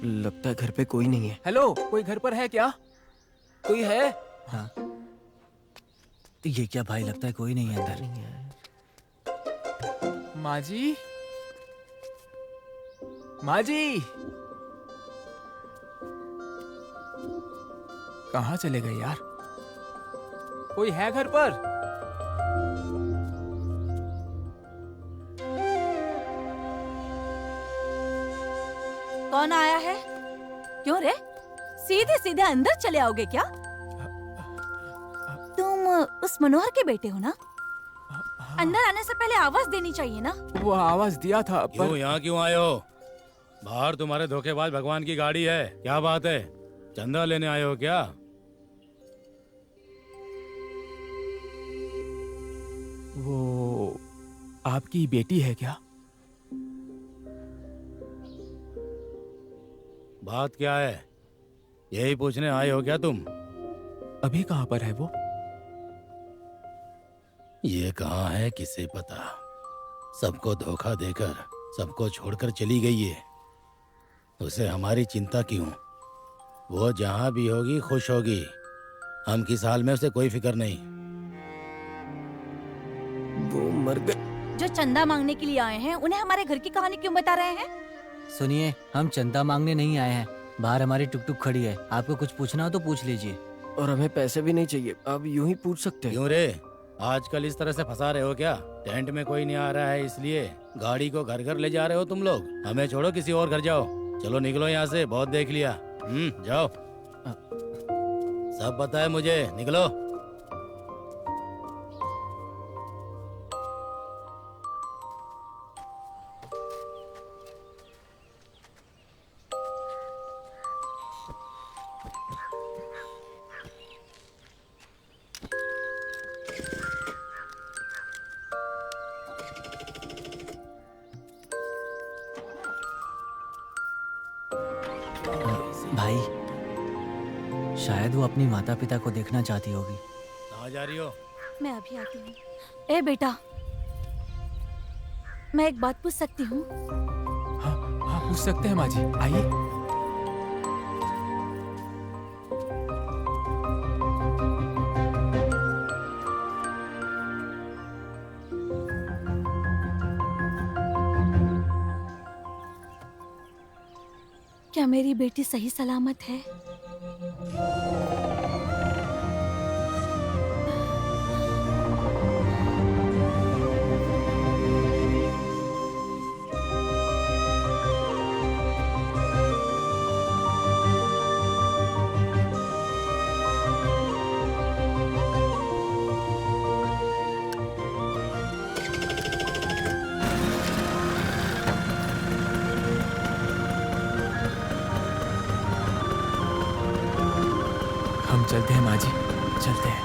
लगता है घर पे कोई नहीं है। हेलो, कोई घर पर है क्या? कोई है? हाँ? तो ये क्या भाई, लगता है कोई नहीं है अंदर। माँ जी, माँ जी, कहाँ चले गए यार? कोई है घर पर? कौन आया है? क्यों रे, सीधे सीधे अंदर चले आओगे क्या? तुम उस मनोहर के बेटे हो ना? अंदर आने से पहले आवाज देनी चाहिए ना? वो आवाज दिया था क्यों पर यहाँ क्यों आए हो? बाहर तुम्हारे धोखेबाज भगवान की गाड़ी है, क्या बात है? चंदा लेने आए हो क्या? वो आपकी बेटी है क्या? बात क्या है, यही पूछने आए हो क्या तुम? अभी कहाँ पर है वो? ये कहाँ है किसे पता। सबको धोखा देकर सबको छोड़कर चली गई है। उसे हमारी चिंता क्यों? वो जहाँ भी होगी खुश होगी। हम किस हाल में उसे कोई फिक्र नहीं। वो मर गए। जो चंदा मांगने के लिए आए हैं उन्हें हमारे घर की कहानी क्यों बता रहे हैं? सुनिए, हम चंदा मांगने नहीं आए हैं, बाहर हमारी टुकटुक खड़ी है, आपको कुछ पूछना हो तो पूछ लीजिए। और हमें पैसे भी नहीं चाहिए, आप यूं ही पूछ सकते हैं। क्यों रे, आजकल इस तरह से फंसा रहे हो क्या? टेंट में कोई नहीं आ रहा है इसलिए गाड़ी को घर घर ले जा रहे हो तुम लोग। हमें छोड़ो, किसी और घर जाओ। चलो निकलो यहाँ से, बहुत देख लिया। जाओ, सब पता है मुझे, निकलो। भाई, शायद वो अपनी माता पिता को देखना चाहती होगी। कहाँ जा रही हो? मैं अभी आती हूँ। ए बेटा, मैं एक बात पूछ सकती हूँ? हाँ हाँ, पूछ सकते हैं माँ जी, आइए। क्या मेरी बेटी सही सलामत है? हम चलते हैं माँ जी, चलते हैं।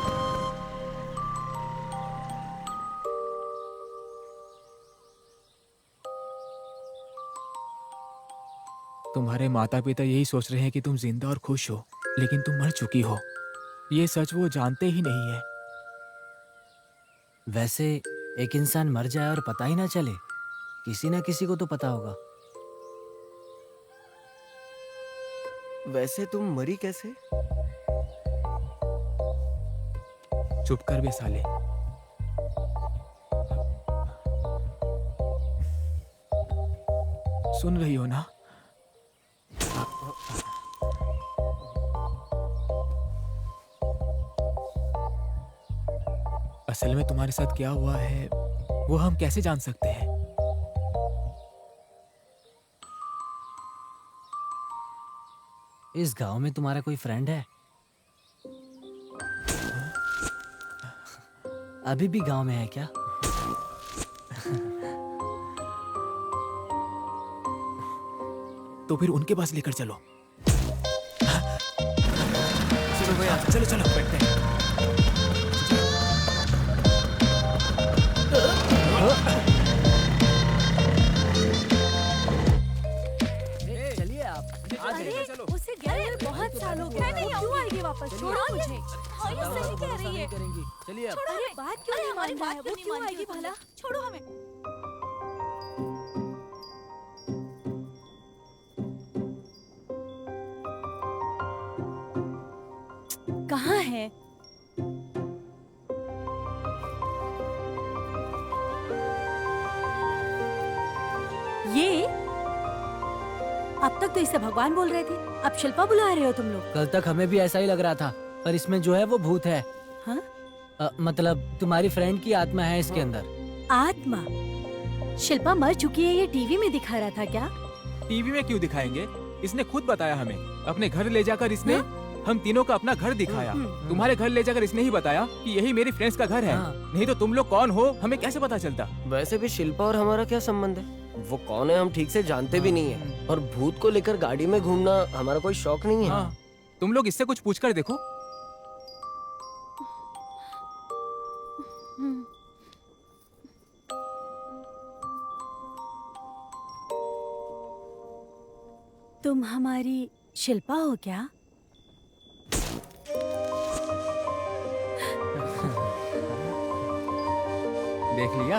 तुम्हारे माता पिता यही सोच रहे हैं कि तुम जिंदा और खुश हो, लेकिन तुम मर चुकी हो। ये सच वो जानते ही नहीं है। वैसे एक इंसान मर जाए और पता ही ना चले, किसी ना किसी को तो पता होगा। वैसे तुम मरी कैसे? चुप कर बे साले। सुन रही हो ना? असल में तुम्हारे साथ क्या हुआ है वो हम कैसे जान सकते हैं? इस गांव में तुम्हारा कोई फ्रेंड है? अभी भी गांव में है क्या? तो फिर उनके पास लेकर चलो। चलो भैया, चलो चलो बैठते हैं। चलिए आप। अरे उसे गए हुए बहुत साल हो गए, वो क्यों आएगी वापस? छोड़ो मुझे। हाँ, ये सही कह रही है। चलिए आप। अरे बात क्यों नहीं मान रहा है? वो क्यों आएगी भला? छोड़ो हमें। कहाँ है? ये अब तक तो इसे भगवान बोल रहे थे, अब शिल्पा बुला रहे हो तुम लोग? कल तक हमें भी ऐसा ही लग रहा था, पर इसमें जो है वो भूत है। हाँ? मतलब तुम्हारी फ्रेंड की आत्मा है इसके अंदर। आत्मा? शिल्पा मर चुकी है, ये टीवी में दिखा रहा था क्या? टीवी में क्यों दिखाएंगे? इसने खुद बताया हमें। अपने घर ले जाकर इसने हम तीनों का अपना घर दिखाया। तुम्हारे घर ले जाकर इसने ही बताया कि यही मेरी फ्रेंड्स का घर है। हाँ। नहीं तो तुम लोग कौन हो हमें कैसे पता चलता? वैसे भी शिल्पा और हमारा क्या संबंध है? वो कौन है हम ठीक से जानते भी नहीं है। और भूत को लेकर गाड़ी में घूमना हमारा कोई शौक नहीं है। हाँ, तुम लोग इससे कुछ पूछकर देखो। तुम हमारी शिल्पा हो क्या? देख लिया?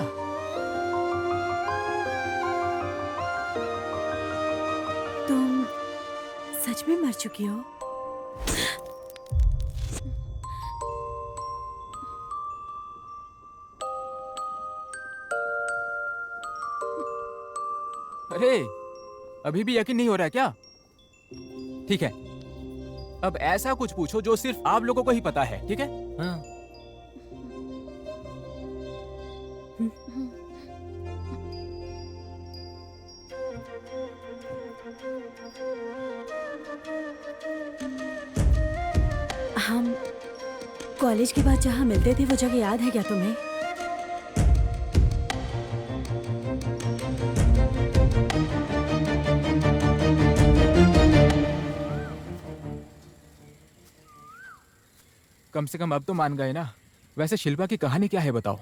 तुम सच में मर चुकी हो? अरे अभी भी यकीन नहीं हो रहा है क्या? ठीक है, अब ऐसा कुछ पूछो जो सिर्फ आप लोगों को ही पता है, ठीक है? हाँ। हम कॉलेज के बाद जहाँ मिलते थे वो जगह याद है क्या तुम्हें? कम से कम अब तो मान गए ना। वैसे शिल्पा की कहानी क्या है बताओ?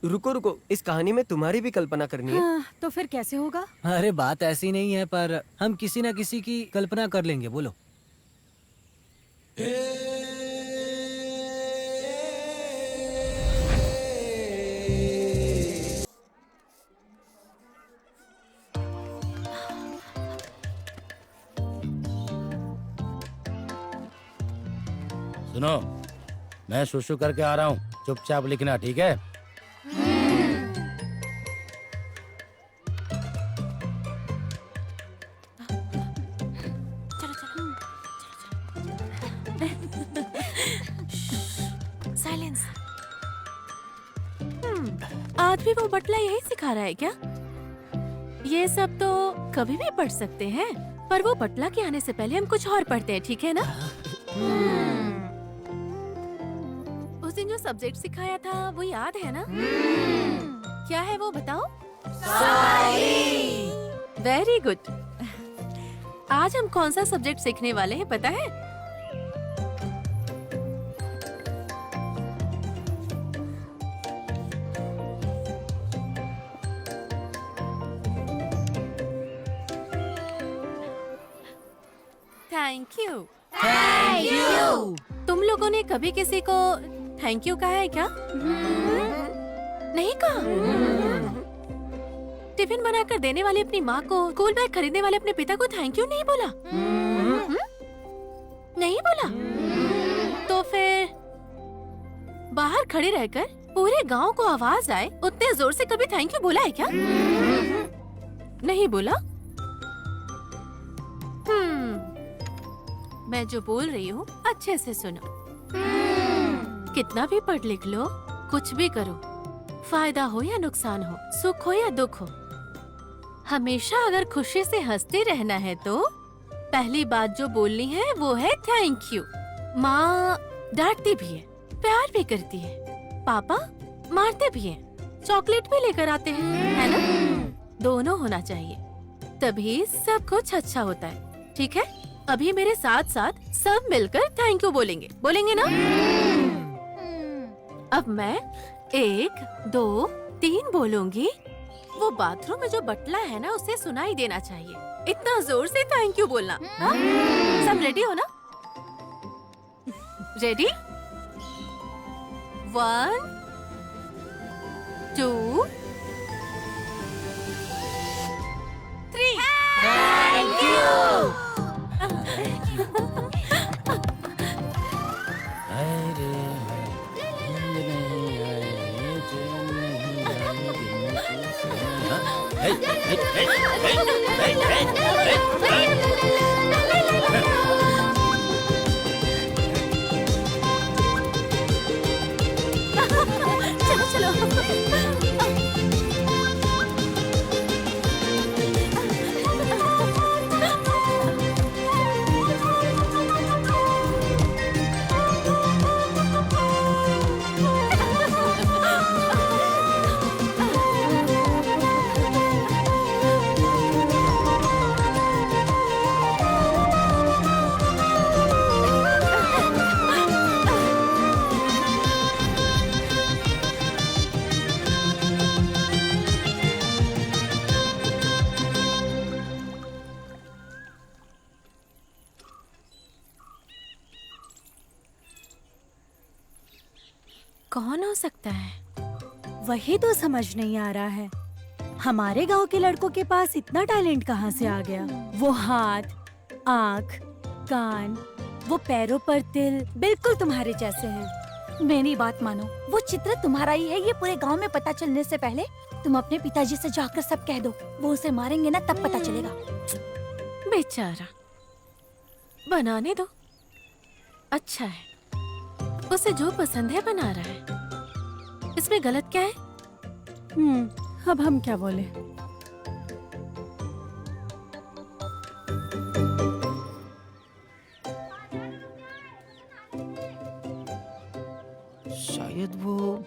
रुको रुको, इस कहानी में तुम्हारी भी कल्पना करनी है। हाँ, तो फिर कैसे होगा? अरे बात ऐसी नहीं है, पर हम किसी ना किसी की कल्पना कर लेंगे। बोलो। सुनो, मैं शुशु करके आ रहा हूँ, चुपचाप लिखना, ठीक है? साइलेंस। आज भी वो बटला यही सिखा रहा है क्या? ये सब तो कभी भी पढ़ सकते हैं, पर वो बटला के आने से पहले हम कुछ और पढ़ते हैं, ठीक है ना? उस दिन जो सब्जेक्ट सिखाया था वो याद है ना? क्या है वो बताओ? Very good. आज हम कौन सा सब्जेक्ट सीखने वाले हैं पता है? Thank you. Thank you. तुम लोगों ने कभी किसी को थैंक यू कहा है क्या? नहीं कहा? टिफिन बनाकर देने वाली अपनी माँ को, स्कूल बैग खरीदने वाले अपने पिता को थैंक यू नहीं बोला? नहीं बोला? तो फिर बाहर खड़े रहकर पूरे गांव को आवाज आए उतने जोर से कभी थैंक यू बोला है क्या? नहीं बोला? मैं जो बोल रही हूँ अच्छे से सुनो। कितना भी पढ़ लिख लो, कुछ भी करो, फायदा हो या नुकसान हो, सुख हो या दुख हो, हमेशा अगर खुशी से हंसते रहना है तो पहली बात जो बोलनी है वो है थैंक यू। माँ डांटती भी है, प्यार भी करती है, पापा मारते भी हैं, चॉकलेट भी लेकर आते हैं, है ना? दोनों होना चाहिए, तभी सब कुछ अच्छा होता है, ठीक है? अभी मेरे साथ साथ सब मिलकर थैंक यू बोलेंगे, बोलेंगे ना? अब मैं 1, 2, 3 बोलूंगी, वो बाथरूम में जो बटला है ना उसे सुनाई देना चाहिए, इतना जोर से थैंक यू बोलना। हाँ? सब रेडी हो ना? रेडी? 1, 2, 3। Thank you. चलो चलो। कौन हो सकता है? वही तो समझ नहीं आ रहा है, हमारे गांव के लड़कों के पास इतना टैलेंट कहाँ से आ गया? वो हाथ, आँख, कान, वो पैरों पर तिल बिल्कुल तुम्हारे जैसे हैं। मेरी बात मानो, वो चित्र तुम्हारा ही है, ये पूरे गांव में पता चलने से पहले तुम अपने पिताजी से जाकर सब कह दो, वो उसे मारेंगे ना तब पता चलेगा। बेचारा, बनाने दो, अच्छा है, उसे जो पसंद है बना रहा है, इसमें गलत क्या है? अब हम क्या बोले? शायद वो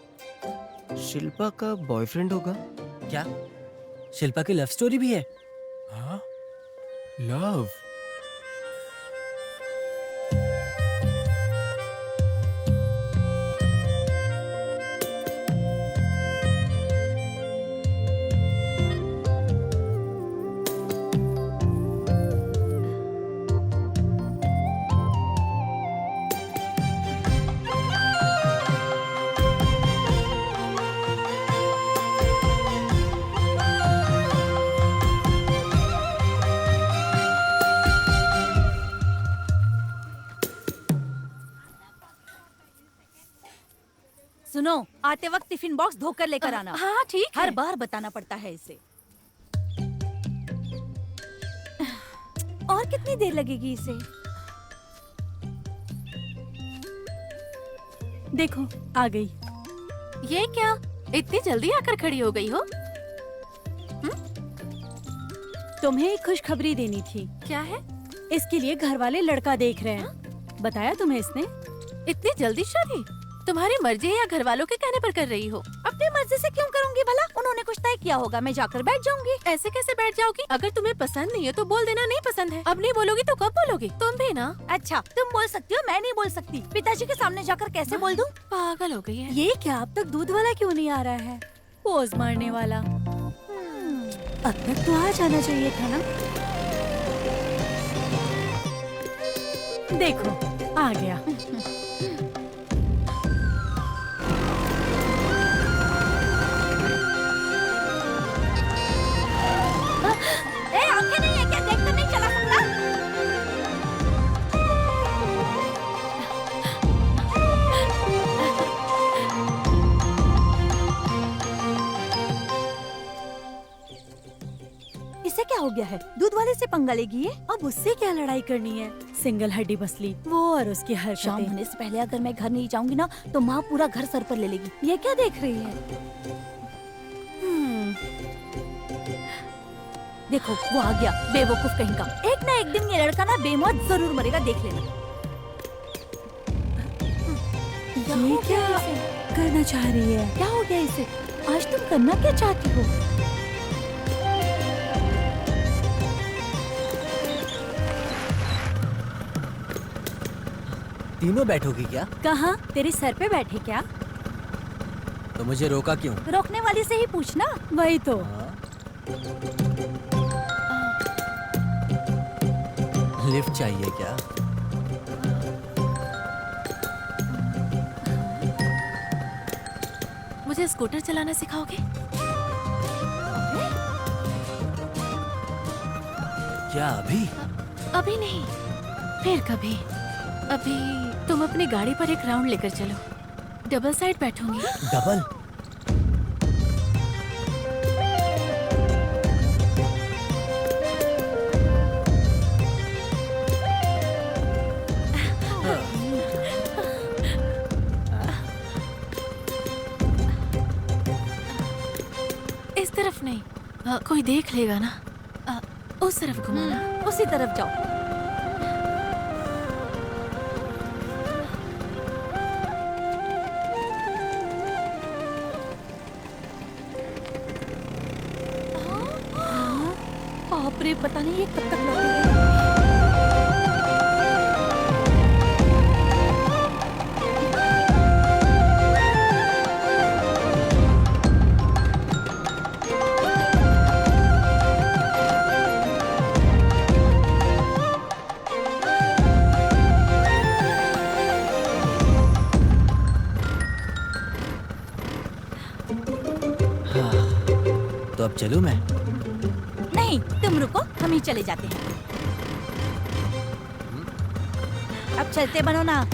शिल्पा का बॉयफ्रेंड होगा। क्या शिल्पा की लव स्टोरी भी है? हाँ? लव? सुनो, आते वक्त टिफिन बॉक्स धोकर लेकर आना। हाँ ठीक हर है। बार बताना पड़ता है इसे। और कितनी देर लगेगी इसे? देखो आ गई। ये क्या, इतनी जल्दी आकर खड़ी हो गई हो? तुम्हें एक खुशखबरी देनी थी। क्या है? इसके लिए घर वाले लड़का देख रहे हैं। बताया तुम्हें इसने? इतनी जल्दी शादी? तुम्हारी मर्जी है या घर वालों के कहने पर कर रही हो? अपनी मर्जी से क्यों करूंगी भला? उन्होंने कुछ तय किया होगा, मैं जाकर बैठ जाऊंगी। ऐसे कैसे बैठ जाओगी? अगर तुम्हें पसंद नहीं है तो बोल देना नहीं पसंद है। अब नहीं बोलोगी तो कब बोलोगी? तुम भी ना। अच्छा, तुम बोल सकती हो, मैं नहीं बोल सकती। पिताजी के सामने जाकर कैसे बोल दूं? पागल हो गई है। ये क्या, अब तक दूध वाला क्यों नहीं आ रहा है? पोज मारने वाला। अब तक तो आ जाना चाहिए था ना। देखो आ गया। ए, आंखें नहीं है क्या? देखकर नहीं चला सकता? इसे क्या हो गया है? दूध वाले से पंगा लेगी ये? अब उससे क्या लड़ाई करनी है? सिंगल हड्डी बसली वो और उसकी शाम हरकतें। होने से पहले अगर मैं घर नहीं जाऊंगी ना तो माँ पूरा घर सर पर ले लेगी। ये क्या देख रही है? देखो वो आ गया, बेवकूफ कहीं का। एक ना एक दिन ये लड़का ना बेमौत जरूर मरेगा, देख लेना। ये क्या करना चाह रही है? क्या हो गया इसे? आज तुम करना क्या चाहती हो? तीनों बैठोगी क्या? कहाँ? तेरे सर पे बैठे क्या? तो मुझे रोका क्यों? रोकने वाली से ही पूछना। वही तो। हाँ? लिफ्ट चाहिए क्या? मुझे स्कूटर चलाना सिखाओगे? क्या अभी? अभी नहीं, फिर कभी। अभी तुम अपनी गाड़ी पर एक राउंड लेकर चलो, डबल साइड बैठूंगी। डबल? इस तरफ नहीं, कोई देख लेगा ना। उस तरफ घुमाना। उसी तरफ जाओ। बाप रे, पता नहीं ये कब तक लौटेगी। तो अब चलूं मैं? नहीं, तुम रुको, हम ही चले जाते हैं। अब चलते बनो ना।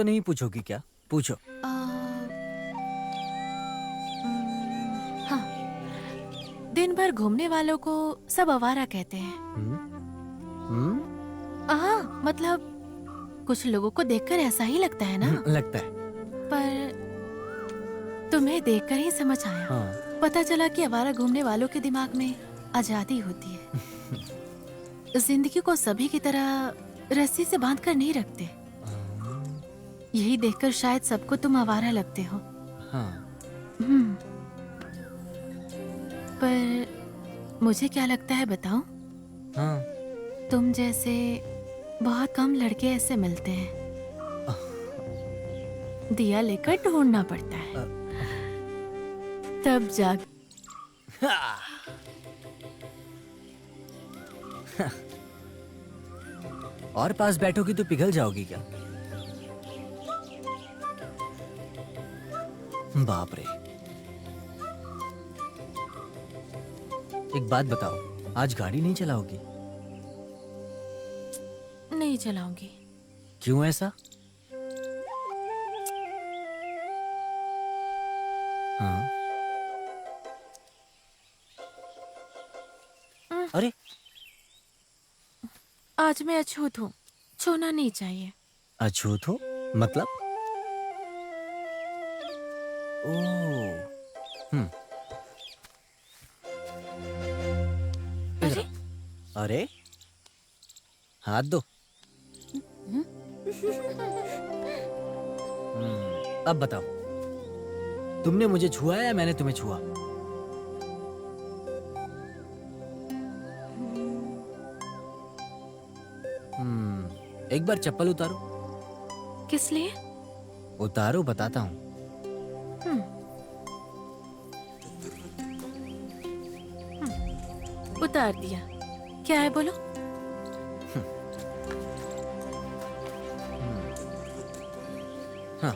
नहीं पूछोगी क्या? पूछो। हाँ, दिन भर घूमने वालों को सब आवारा कहते हैं। हाँ, मतलब कुछ लोगों को देखकर ऐसा ही लगता है ना? लगता है। पर तुम्हें देखकर ही समझ आया। हाँ। पता चला कि आवारा घूमने वालों के दिमाग में आजादी होती है। जिंदगी को सभी की तरह रस्सी से बांध कर नहीं रखते। यही देखकर शायद सबको तुम आवारा लगते हो। हाँ। पर मुझे क्या लगता है बताऊं? हाँ। तुम जैसे बहुत कम लड़के ऐसे मिलते हैं। दिया लेकर ढूंढना पड़ता है, तब जा। और पास बैठोगी तो पिघल जाओगी क्या? बाप रे। एक बात बताओ, आज गाड़ी नहीं चलाओगी? नहीं चलाऊंगी। क्यों ऐसा? हाँ। अरे, आज मैं अछूत हूँ, छूना नहीं चाहिए। अछूत हो मतलब? ओह, अरे अरे, हाथ दो। अब बताओ, तुमने मुझे छुआ या मैंने तुम्हें छुआ? एक बार चप्पल उतारो। किस लिए? उतारो, बताता हूँ। उतार दिया। क्या है बोलो? हाँ,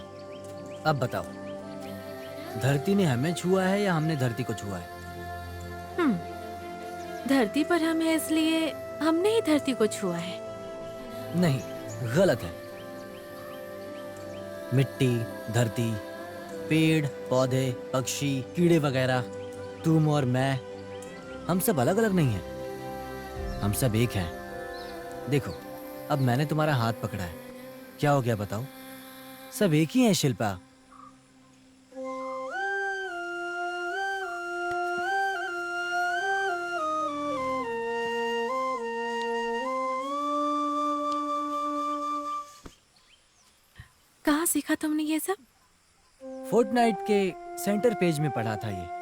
अब बताओ, धरती ने हमें छुआ है या हमने धरती को छुआ है? धरती पर हम हैं इसलिए हमने ही धरती को छुआ है। नहीं, गलत है। मिट्टी, धरती, पेड़, पौधे, पक्षी, कीड़े वगैरह, तुम और मैं, हम सब अलग अलग नहीं हैं। हम सब एक हैं। देखो, अब मैंने तुम्हारा हाथ पकड़ा है, क्या हो गया बताओ? सब एक ही हैं शिल्पा। कहाँ सीखा तुमने ये सब? फोर्टनाइट के सेंटर पेज में पढ़ा था ये।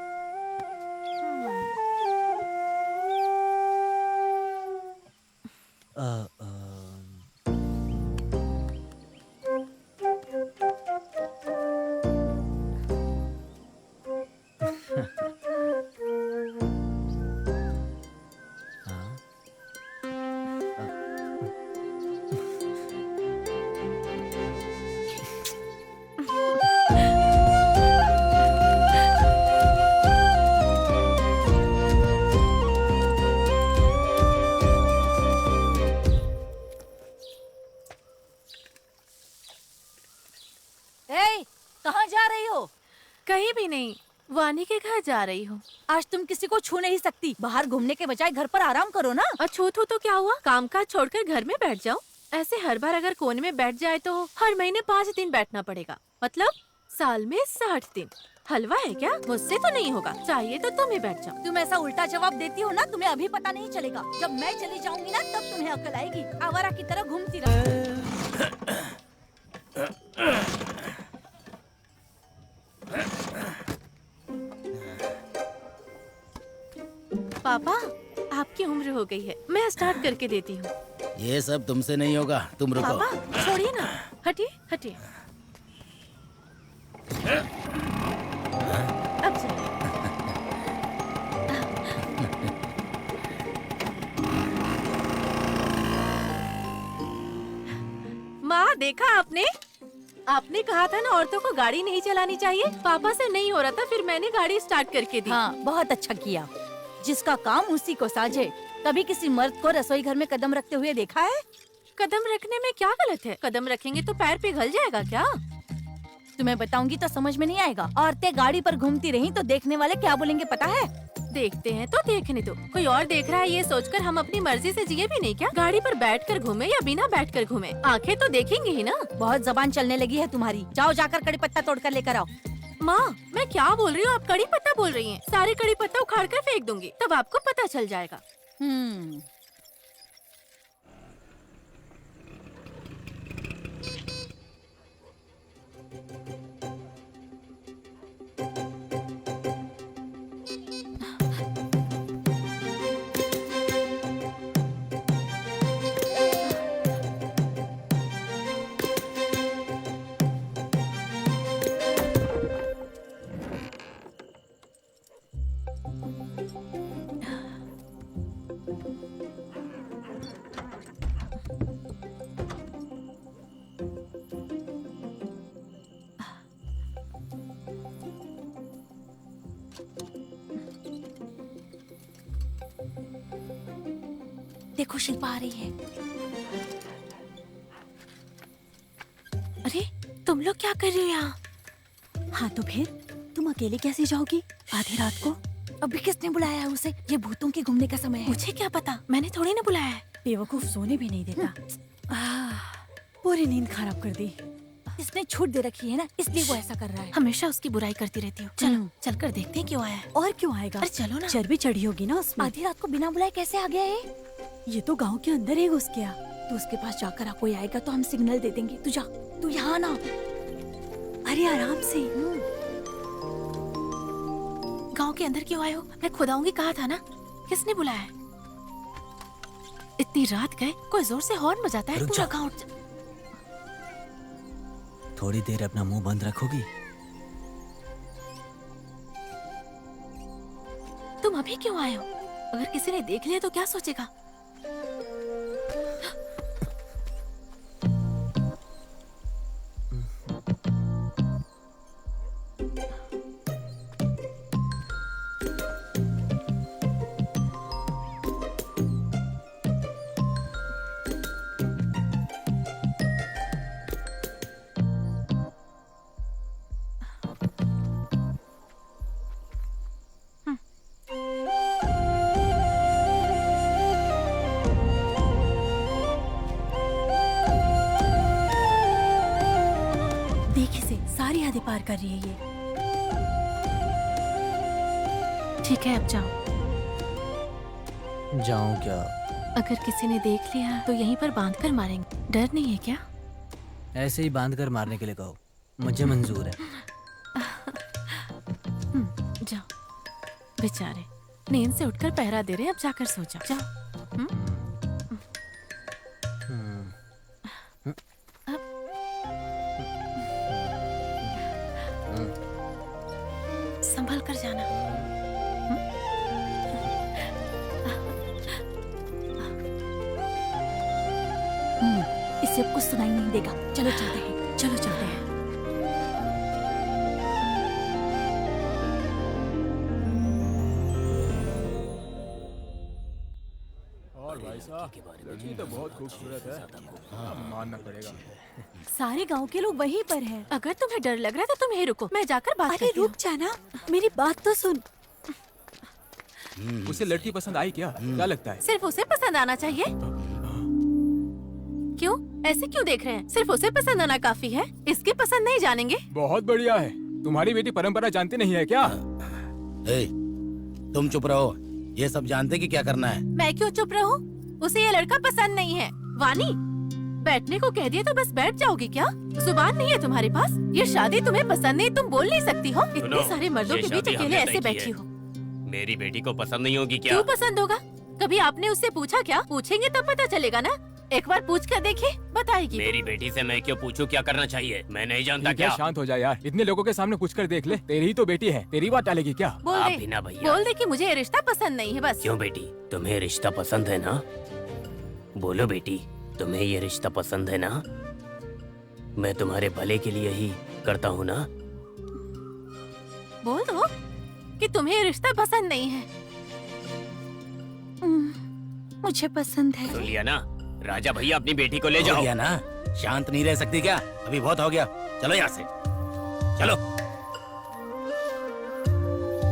कहाँ जा रही हो? कहीं भी नहीं, वानी के घर जा रही हूँ। आज तुम किसी को छू नहीं सकती। बाहर घूमने के बजाय घर पर आराम करो ना। अछूत हूँ तो क्या हुआ? काम काज छोड़कर घर में बैठ जाओ। ऐसे हर बार अगर कोने में बैठ जाए तो हर महीने 5 दिन बैठना पड़ेगा, मतलब साल में 60 दिन। हलवा है क्या? मुझसे तो नहीं होगा, चाहिए तो तुम ही बैठ जाओ। तुम ऐसा उल्टा जवाब देती हो ना, तुम्हें अभी पता नहीं चलेगा। जब मैं चली जाऊंगी ना, तब तुम्हें अक्ल आएगी। आवारा की तरह घूमती रहो। पापा, आपकी उम्र हो गई है, मैं स्टार्ट करके देती हूँ। ये सब तुमसे नहीं होगा, तुम रुको। पापा छोड़िए ना, हटिए हटिए। अब चलिए। माँ, देखा आपने? आपने कहा था ना औरतों को गाड़ी नहीं चलानी चाहिए। पापा से नहीं हो रहा था, फिर मैंने गाड़ी स्टार्ट करके दी। हाँ, बहुत अच्छा किया। जिसका काम उसी को साझे। कभी किसी मर्द को रसोई घर में कदम रखते हुए देखा है? कदम रखने में क्या गलत है? कदम रखेंगे तो पैर पिघल जाएगा क्या? तुम्हें बताऊंगी तो समझ में नहीं आएगा। औरतें गाड़ी पर घूमती रहीं तो देखने वाले क्या बोलेंगे पता है? देखते हैं तो देखने दो, कोई और देख रहा है ये सोचकर हम अपनी मर्जी से जिए भी नहीं क्या? गाड़ी पर बैठकर घूमे या बिना बैठकर घूमे, आंखें तो देखेंगी ही ना। बहुत जबान चलने लगी है तुम्हारी। जाओ जाकर कड़ी पत्ता तोड़ कर लेकर आओ। माँ, मैं क्या बोल रही हूँ, आप कड़ी पत्ता बोल रही हैं। सारे कड़ी पत्ता उखाड़ कर फेंक दूंगी, तब आपको पता चल जाएगा। देखो शिल्पा आ रही है। अरे तुम लोग क्या कर रहे हो यहाँ? हाँ तो फिर तुम अकेले कैसे जाओगी आधी रात को? अभी किसने बुलाया है उसे? ये भूतों के घूमने का समय है। मुझे क्या पता, मैंने थोड़ी ना बुलाया है। बेवकूफ सोने भी नहीं देता। पूरी नींद खराब कर दी। इसने छूट दे रखी है ना, इसलिए वो ऐसा कर रहा है। हमेशा उसकी बुराई करती रहती हूँ। चलो चल कर देखते हैं क्यों आया है। और क्यों आएगा? अरे चलो ना। चर्बी चढ़ी होगी ना उसमें। आधी रात को बिना बुलाए कैसे आ गया ये? ये तो गांव के अंदर ही घुस गया। तो उसके पास जाकर कोई आएगा तो हम सिग्नल दे देंगे। तू जा, तू यहाँ ना। अरे आराम से। गांव के अंदर क्यों आए हो? मैं खुद आऊंगी कहा था ना। किसने बुलाया है? इतनी रात गए, कोई जोर से हॉर्न बजाता है, रुक पूरा जा। गाँव उठ। थोड़ी देर अपना मुंह बंद रखोगी? तुम अभी क्यों आए हो? अगर किसी ने देख लिया तो क्या सोचेगा? सारी हदें पार कर रही है ये। ठीक है अब जाओ। जाऊं क्या? अगर किसी ने देख लिया तो यहीं पर बांध कर मारेंगे। डर नहीं है क्या? ऐसे ही बांध कर मारने के लिए कहो, मुझे मंजूर है। जाओ। बेचारे नींद से उठकर पहरा दे रहे, अब जाकर सो जाओ। जाओ। संभल कर जाना। इससे अब कुछ सुनाई नहीं देगा। चलो चलते हैं, चलो चलते हैं। और भाई साहब, लड़की तो बहुत खूबसूरत है, मानना पड़ेगा। सारे गांव के लोग वहीं पर हैं। अगर तुम्हें डर लग रहा है तो तुम यहीं रुको, मैं जाकर बात अरे करती हूँ। रुक जाना, मेरी बात तो सुन। उसे लड़की पसंद आई क्या? क्या लगता है? सिर्फ उसे पसंद आना चाहिए? क्यों ऐसे क्यों देख रहे हैं? सिर्फ उसे पसंद आना काफी है, इसकी पसंद नहीं जानेंगे? बहुत बढ़िया है। तुम्हारी बेटी परंपरा जानती नहीं है क्या? ए, तुम चुप रहो। ये सब जानते कि क्या करना है। मैं क्यों चुप रहूं? उसे ये लड़का पसंद नहीं है। वानी, बैठने को कह दिया तो बस बैठ जाओगी क्या? जुबान नहीं है तुम्हारे पास? ये शादी तुम्हें पसंद नहीं, तुम बोल नहीं सकती हो? इतने सारे मर्दों ये के बीच शादी अकेले हमने ऐसे तय की बैठी है। हो। मेरी बेटी को पसंद नहीं होगी क्या? क्यों पसंद होगा? कभी आपने उससे पूछा क्या? पूछेंगे तब पता चलेगा ना। एक बार पूछ कर देखिए, बताएगी। मेरी बेटी से मैं क्यों पूछूं क्या करना चाहिए? मैं नहीं जानता क्या? क्या? शांत हो जा यार, इतने लोगों के सामने पूछ कर देख ले। तेरी ही तो बेटी है, तेरी बात टालेगी क्या? बोल आप दे, भी ना भैया। बोल दे कि मुझे ये रिश्ता पसंद नहीं है, बस। क्यों बेटी, तुम्हें रिश्ता पसंद है ना? बोलो बेटी, तुम्हें ये रिश्ता पसंद है ना? मैं तुम्हारे भले के लिए ही करता हूँ ना? बोल दो कि तुम्हें ये रिश्ता पसंद नहीं है। मुझे पसंद है। सुन लिया ना? राजा भैया अपनी बेटी को ले हो जाओ। गया ना, शांत नहीं रह सकती क्या? अभी बहुत हो गया, चलो यहाँ से, चलो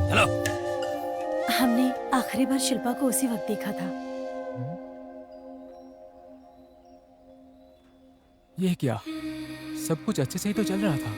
चलो। हमने आखिरी बार शिल्पा को उसी वक्त देखा था। ये क्या, सब कुछ अच्छे से ही तो चल रहा था।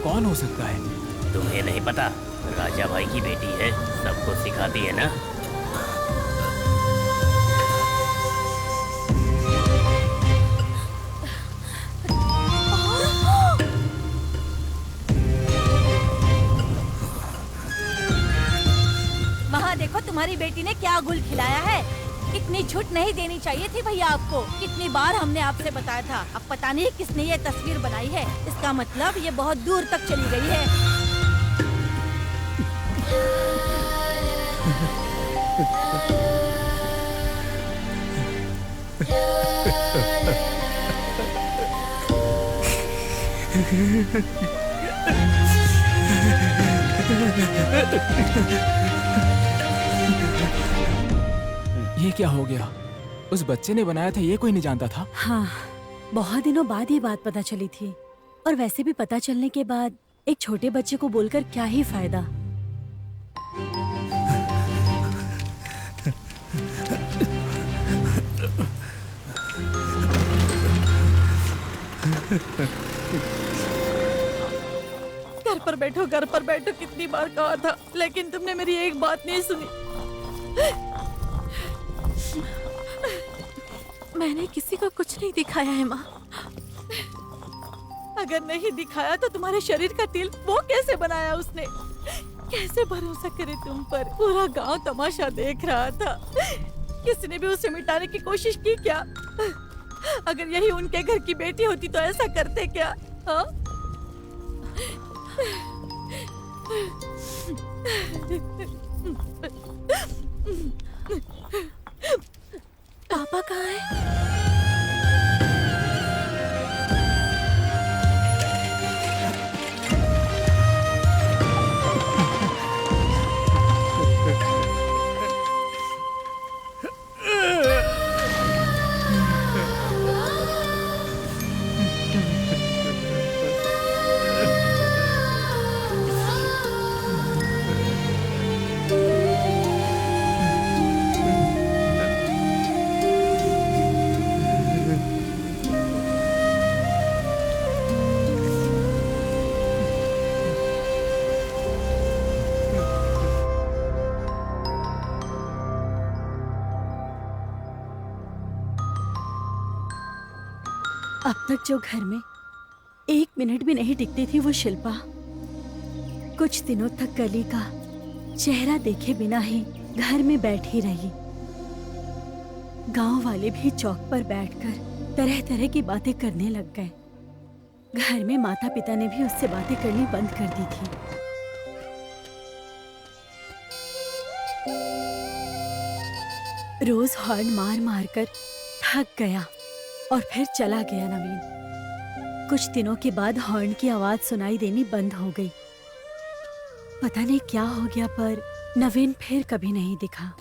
कौन हो सकता है? तुम्हें नहीं पता? राजा भाई की बेटी है, सबको सिखाती है ना। वहाँ देखो तुम्हारी बेटी ने क्या गुल खिलाया है। इतनी छूट नहीं देनी चाहिए थी भैया आपको। कितनी बार हमने आपसे बताया था। अब पता नहीं किसने ये तस्वीर बनाई है। इसका मतलब ये बहुत दूर तक चली गई है। ये क्या हो गया? उस बच्चे ने बनाया था, ये कोई नहीं जानता था। हाँ, बहुत दिनों बाद ये बात पता चली थी। और वैसे भी पता चलने के बाद एक छोटे बच्चे को बोलकर क्या ही फायदा। घर पर बैठो कितनी बार कहा था, लेकिन तुमने मेरी एक बात नहीं सुनी। मैंने किसी को कुछ नहीं दिखाया है माँ। अगर नहीं दिखाया तो तुम्हारे शरीर का तिल वो कैसे बनाया उसने? कैसे भरोसा करे तुम पर? पूरा गांव तमाशा देख रहा था। किसी ने भी उसे मिटाने की कोशिश की क्या? अगर यही उनके घर की बेटी होती तो ऐसा करते क्या? हाँ? पापा कहाँ है? अब तक जो घर में 1 मिनट भी नहीं टिकती थी वो शिल्पा, कुछ दिनों तक गली का चेहरा देखे बिना ही घर में बैठी रही। गांव वाले भी चौक पर बैठकर तरह तरह की बातें करने लग गए। घर में माता पिता ने भी उससे बातें करनी बंद कर दी थी। रोज हॉर्न मार मार कर थक गया और फिर चला गया नवीन। कुछ दिनों के बाद हॉर्न की आवाज सुनाई देनी बंद हो गई। पता नहीं क्या हो गया, पर नवीन फिर कभी नहीं दिखा।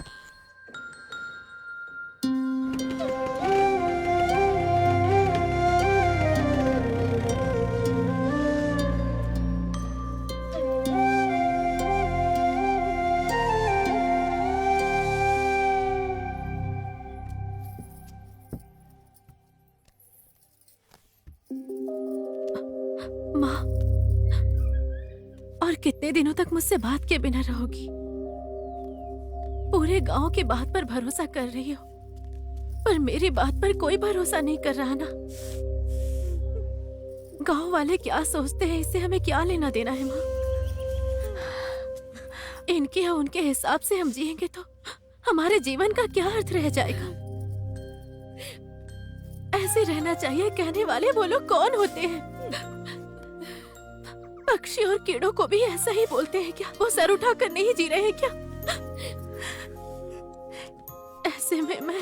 माँ, और कितने दिनों तक मुझसे बात के बिना रहोगी? पूरे गांव की बात पर भरोसा कर रही हो, पर मेरी बात पर कोई भरोसा नहीं कर रहा ना। गांव वाले क्या सोचते हैं, इससे हमें क्या लेना देना है माँ? इनके या उनके हिसाब से हम जिएंगे तो हमारे जीवन का क्या अर्थ रह जाएगा? ऐसे रहना चाहिए कहने वाले वो लोग कौन होते हैं? पक्षी और कीड़ों को भी ऐसा ही बोलते हैं क्या? वो सर उठाकर नहीं जी रहे हैं क्या? ऐसे में मैं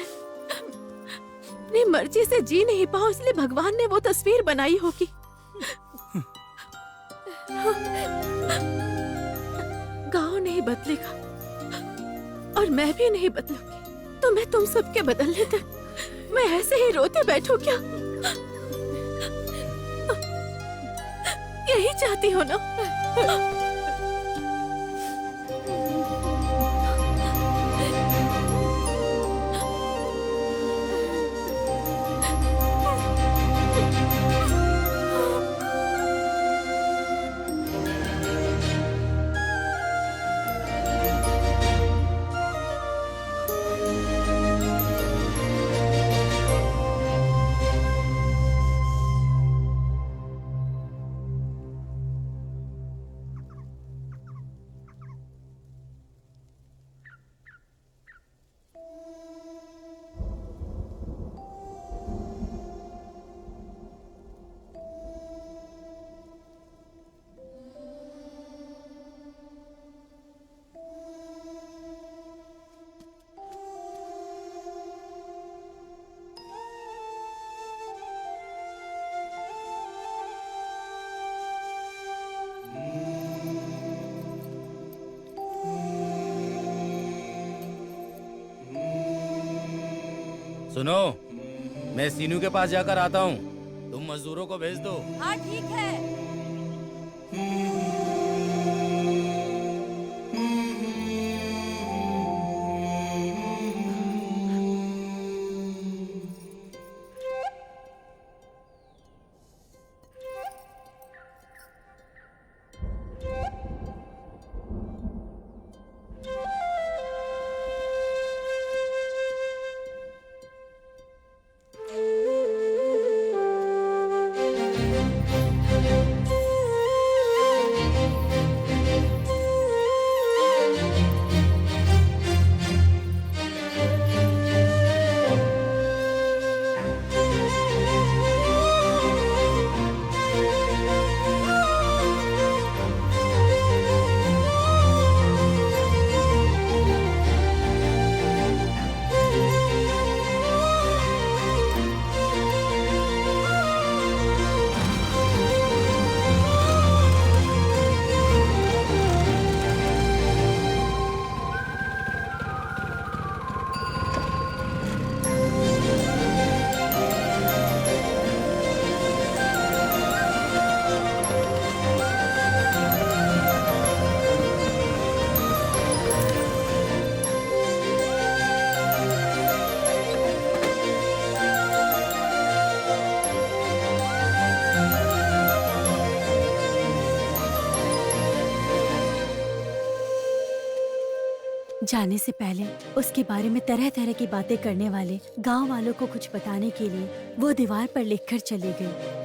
अपनी मर्जी से जी नहीं पाऊं, इसलिए भगवान ने वो तस्वीर बनाई होगी। गांव नहीं बदलेगा और मैं भी नहीं बदलूंगी, तो मैं तुम सबके बदलने तक मैं ऐसे ही रोते बैठूं क्या? यही चाहती हो ना? सुनो, मैं सीनू के पास जाकर आता हूँ, तुम मजदूरों को भेज दो। हाँ ठीक है। जाने से पहले उसके बारे में तरह तरह की बातें करने वाले गांव वालों को कुछ बताने के लिए वो दीवार पर लिखकर चली गई।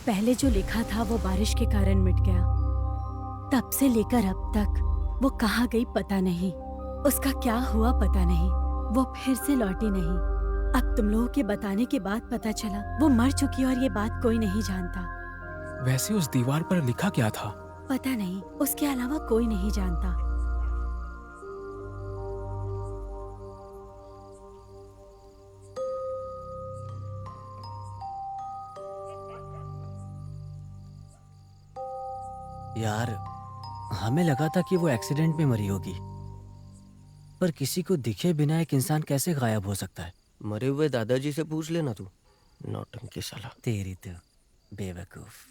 पहले जो लिखा था वो बारिश के कारण मिट गया। तब से लेकर अब तक वो कहाँ गई पता नहीं, उसका क्या हुआ पता नहीं, वो फिर से लौटी नहीं। अब तुम लोगों के बताने के बाद पता चला वो मर चुकी और ये बात कोई नहीं जानता। वैसे उस दीवार पर लिखा क्या था? पता नहीं, उसके अलावा कोई नहीं जानता। यार, हमें लगा था कि वो एक्सीडेंट में मरी होगी, पर किसी को दिखे बिना एक इंसान कैसे गायब हो सकता है? मरे हुए दादाजी से पूछ लेना तू, नौटंकी साला। तेरी तो बेवकूफ।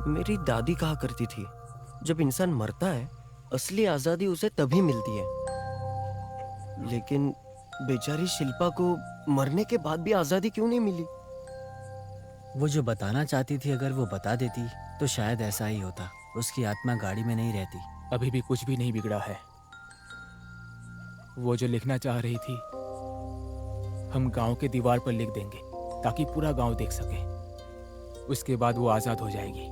मेरी दादी कहा करती थी, जब इंसान मरता है असली आजादी उसे तभी मिलती है। लेकिन बेचारी शिल्पा को मरने के बाद भी आजादी क्यों नहीं मिली? वो जो बताना चाहती थी अगर वो बता देती तो शायद ऐसा ही होता। उसकी आत्मा गाड़ी में नहीं रहती। अभी भी कुछ भी नहीं बिगड़ा है। वो जो लिखना चाह रही थी हम गांव के दीवार पर लिख देंगे ताकि पूरा गांव देख सके। उसके बाद वो आजाद हो जाएगी।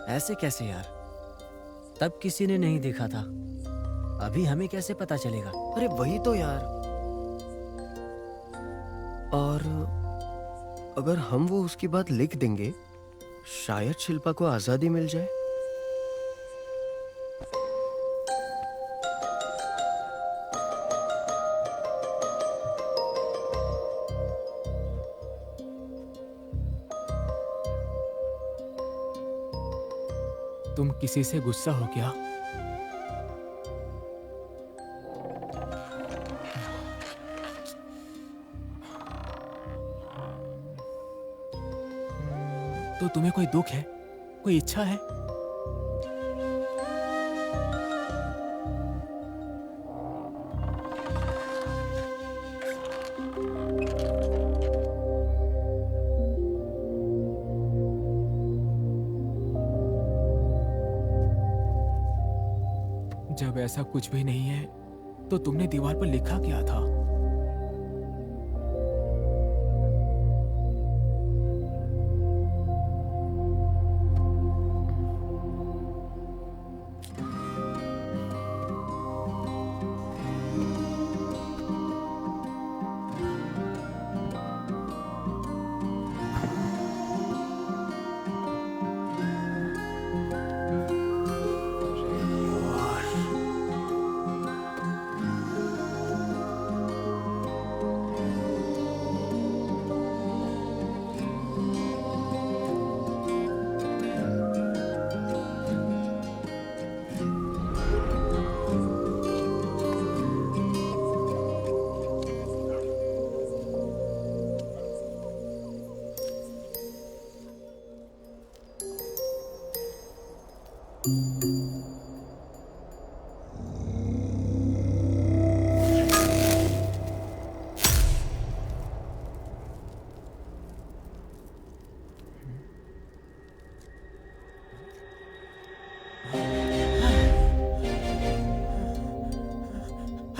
ऐसे कैसे यार? तब किसी ने नहीं देखा था, अभी हमें कैसे पता चलेगा? अरे वही तो यार। और अगर हम वो उसकी बात लिख देंगे, शायद शिल्पा को आजादी मिल जाए। तुम किसी से गुस्सा हो क्या? तो तुम्हें कोई दुख है, कोई इच्छा है? जब ऐसा कुछ भी नहीं है तो तुमने दीवार पर लिखा क्या था?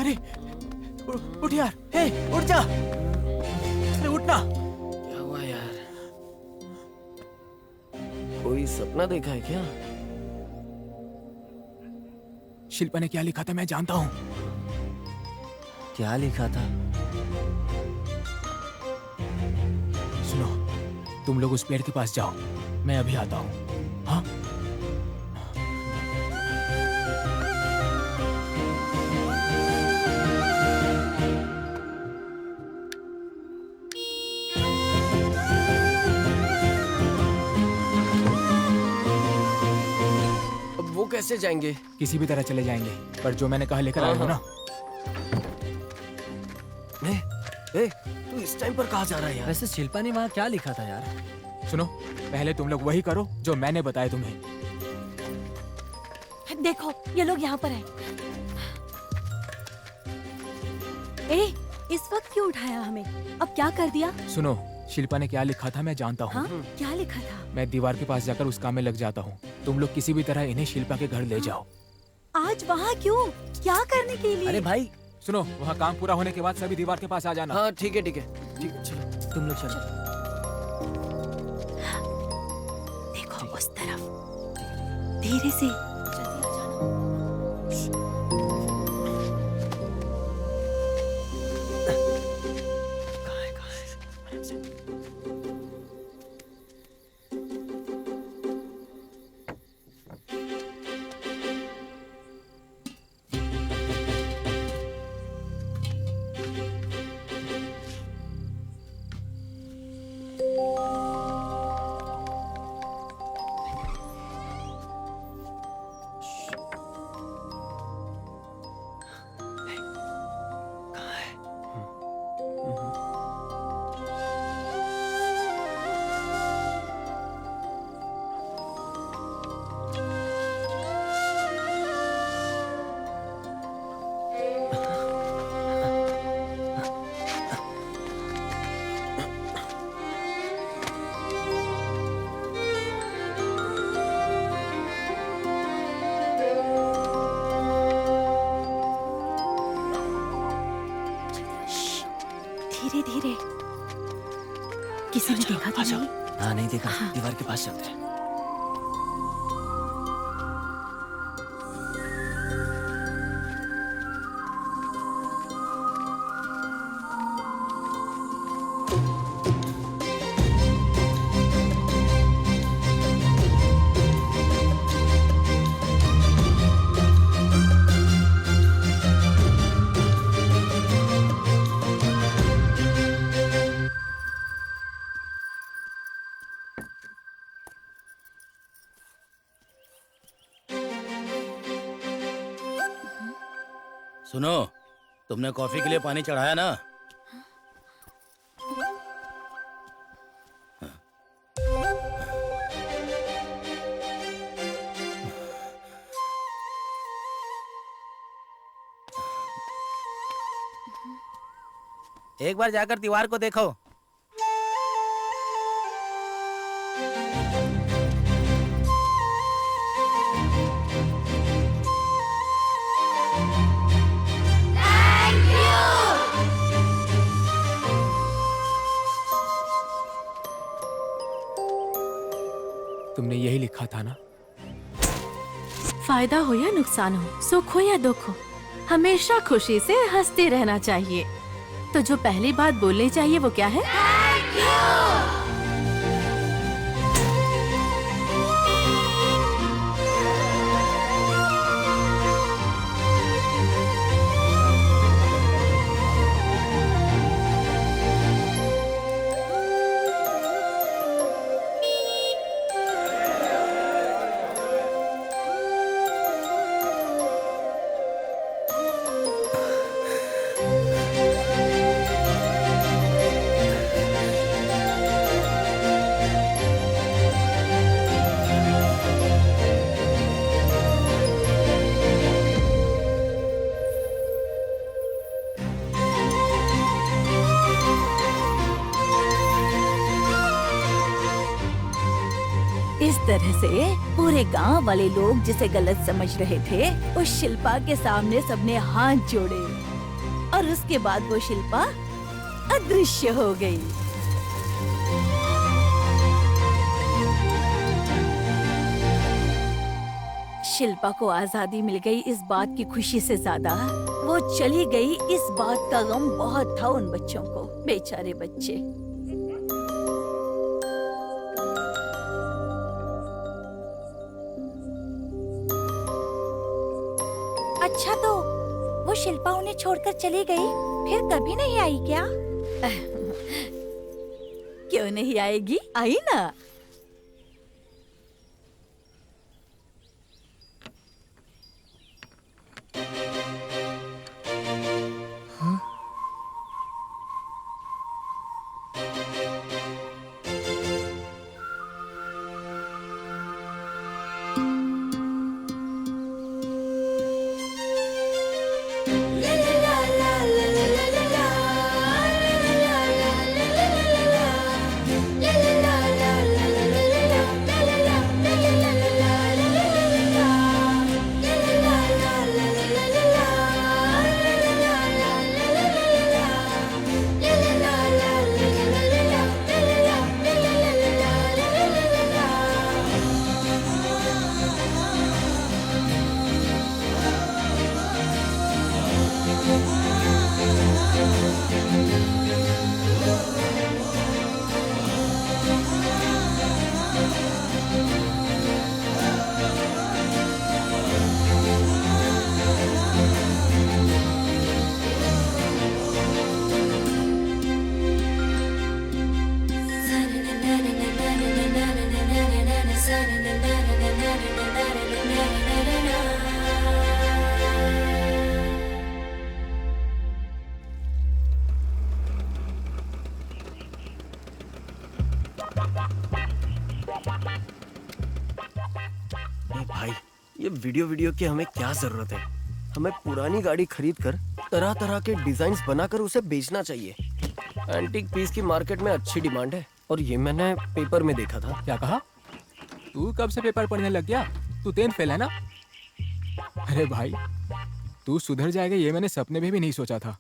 अरे उठ यार, हे उठ जा, अरे उठना। क्या हुआ यार? कोई सपना देखा है क्या? शिल्पा ने क्या लिखा था मैं जानता हूँ। क्या लिखा था? सुनो, तुम लोग उस पेड़ के पास जाओ, मैं अभी आता हूँ। हाँ? कैसे जाएंगे? किसी भी तरह चले जाएंगे, पर जो मैंने कहा लेकर आए हो ना। ए, तू इस टाइम पर कहाँ जा रहा है यार? वैसे शिल्पा ने वहाँ क्या लिखा था यार? सुनो, पहले तुम लोग वही करो जो मैंने बताया तुम्हें। देखो ये लोग यहाँ पर हैं। ए, इस वक्त क्यों उठाया हमें? अब क्या कर दिया? सुनो, शिल्पा ने क्या लिखा था मैं जानता हूँ। हाँ, क्या लिखा था? मैं दीवार के पास जाकर उस काम में लग जाता हूँ। तुम लोग किसी भी तरह इन्हें शिल्पा के घर ले जाओ। आज वहाँ क्यों? क्या करने के लिए? अरे भाई, सुनो, वहाँ काम पूरा होने के बाद सभी दीवार के पास आ जाना। हाँ ठीक है चलो तुम लोग चलो। देखो उस तरफ, धीरे से। धीरे धीरे। किसी ने देखा तो नहीं? हाँ नहीं देखा। दीवार के पास चलते हैं। सुनो, तुमने कॉफी के लिए पानी चढ़ाया ना? एक बार जाकर दीवार को देखो। तुमने यही लिखा था ना? फायदा हो या नुकसान हो, सुख हो या दुख हो, हमेशा खुशी से हंसते रहना चाहिए। तो जो पहली बात बोलनी चाहिए वो क्या है? इस तरह से पूरे गांव वाले लोग जिसे गलत समझ रहे थे, उस शिल्पा के सामने सबने हाथ जोड़े और उसके बाद वो शिल्पा अदृश्य हो गई। शिल्पा को आजादी मिल गई इस बात की खुशी से ज्यादा वो चली गई इस बात का गम बहुत था उन बच्चों को। बेचारे बच्चे। अच्छा, तो वो शिल्पा उन्हें छोड़कर चली गई, फिर कभी नहीं आई क्या? क्यों नहीं आएगी? आई ना। ए भाई, ये वीडियो की हमें क्या जरूरत है? हमें पुरानी गाड़ी खरीद कर तरह तरह के डिजाइन्स बनाकर उसे बेचना चाहिए। एंटीक पीस की मार्केट में अच्छी डिमांड है, और ये मैंने पेपर में देखा था। क्या कहा? तू कब से पेपर पढ़ने लग गया? तू 10th फेल है ना? अरे भाई, तू सुधर जाएगा ये मैंने सपने में भी नहीं सोचा था।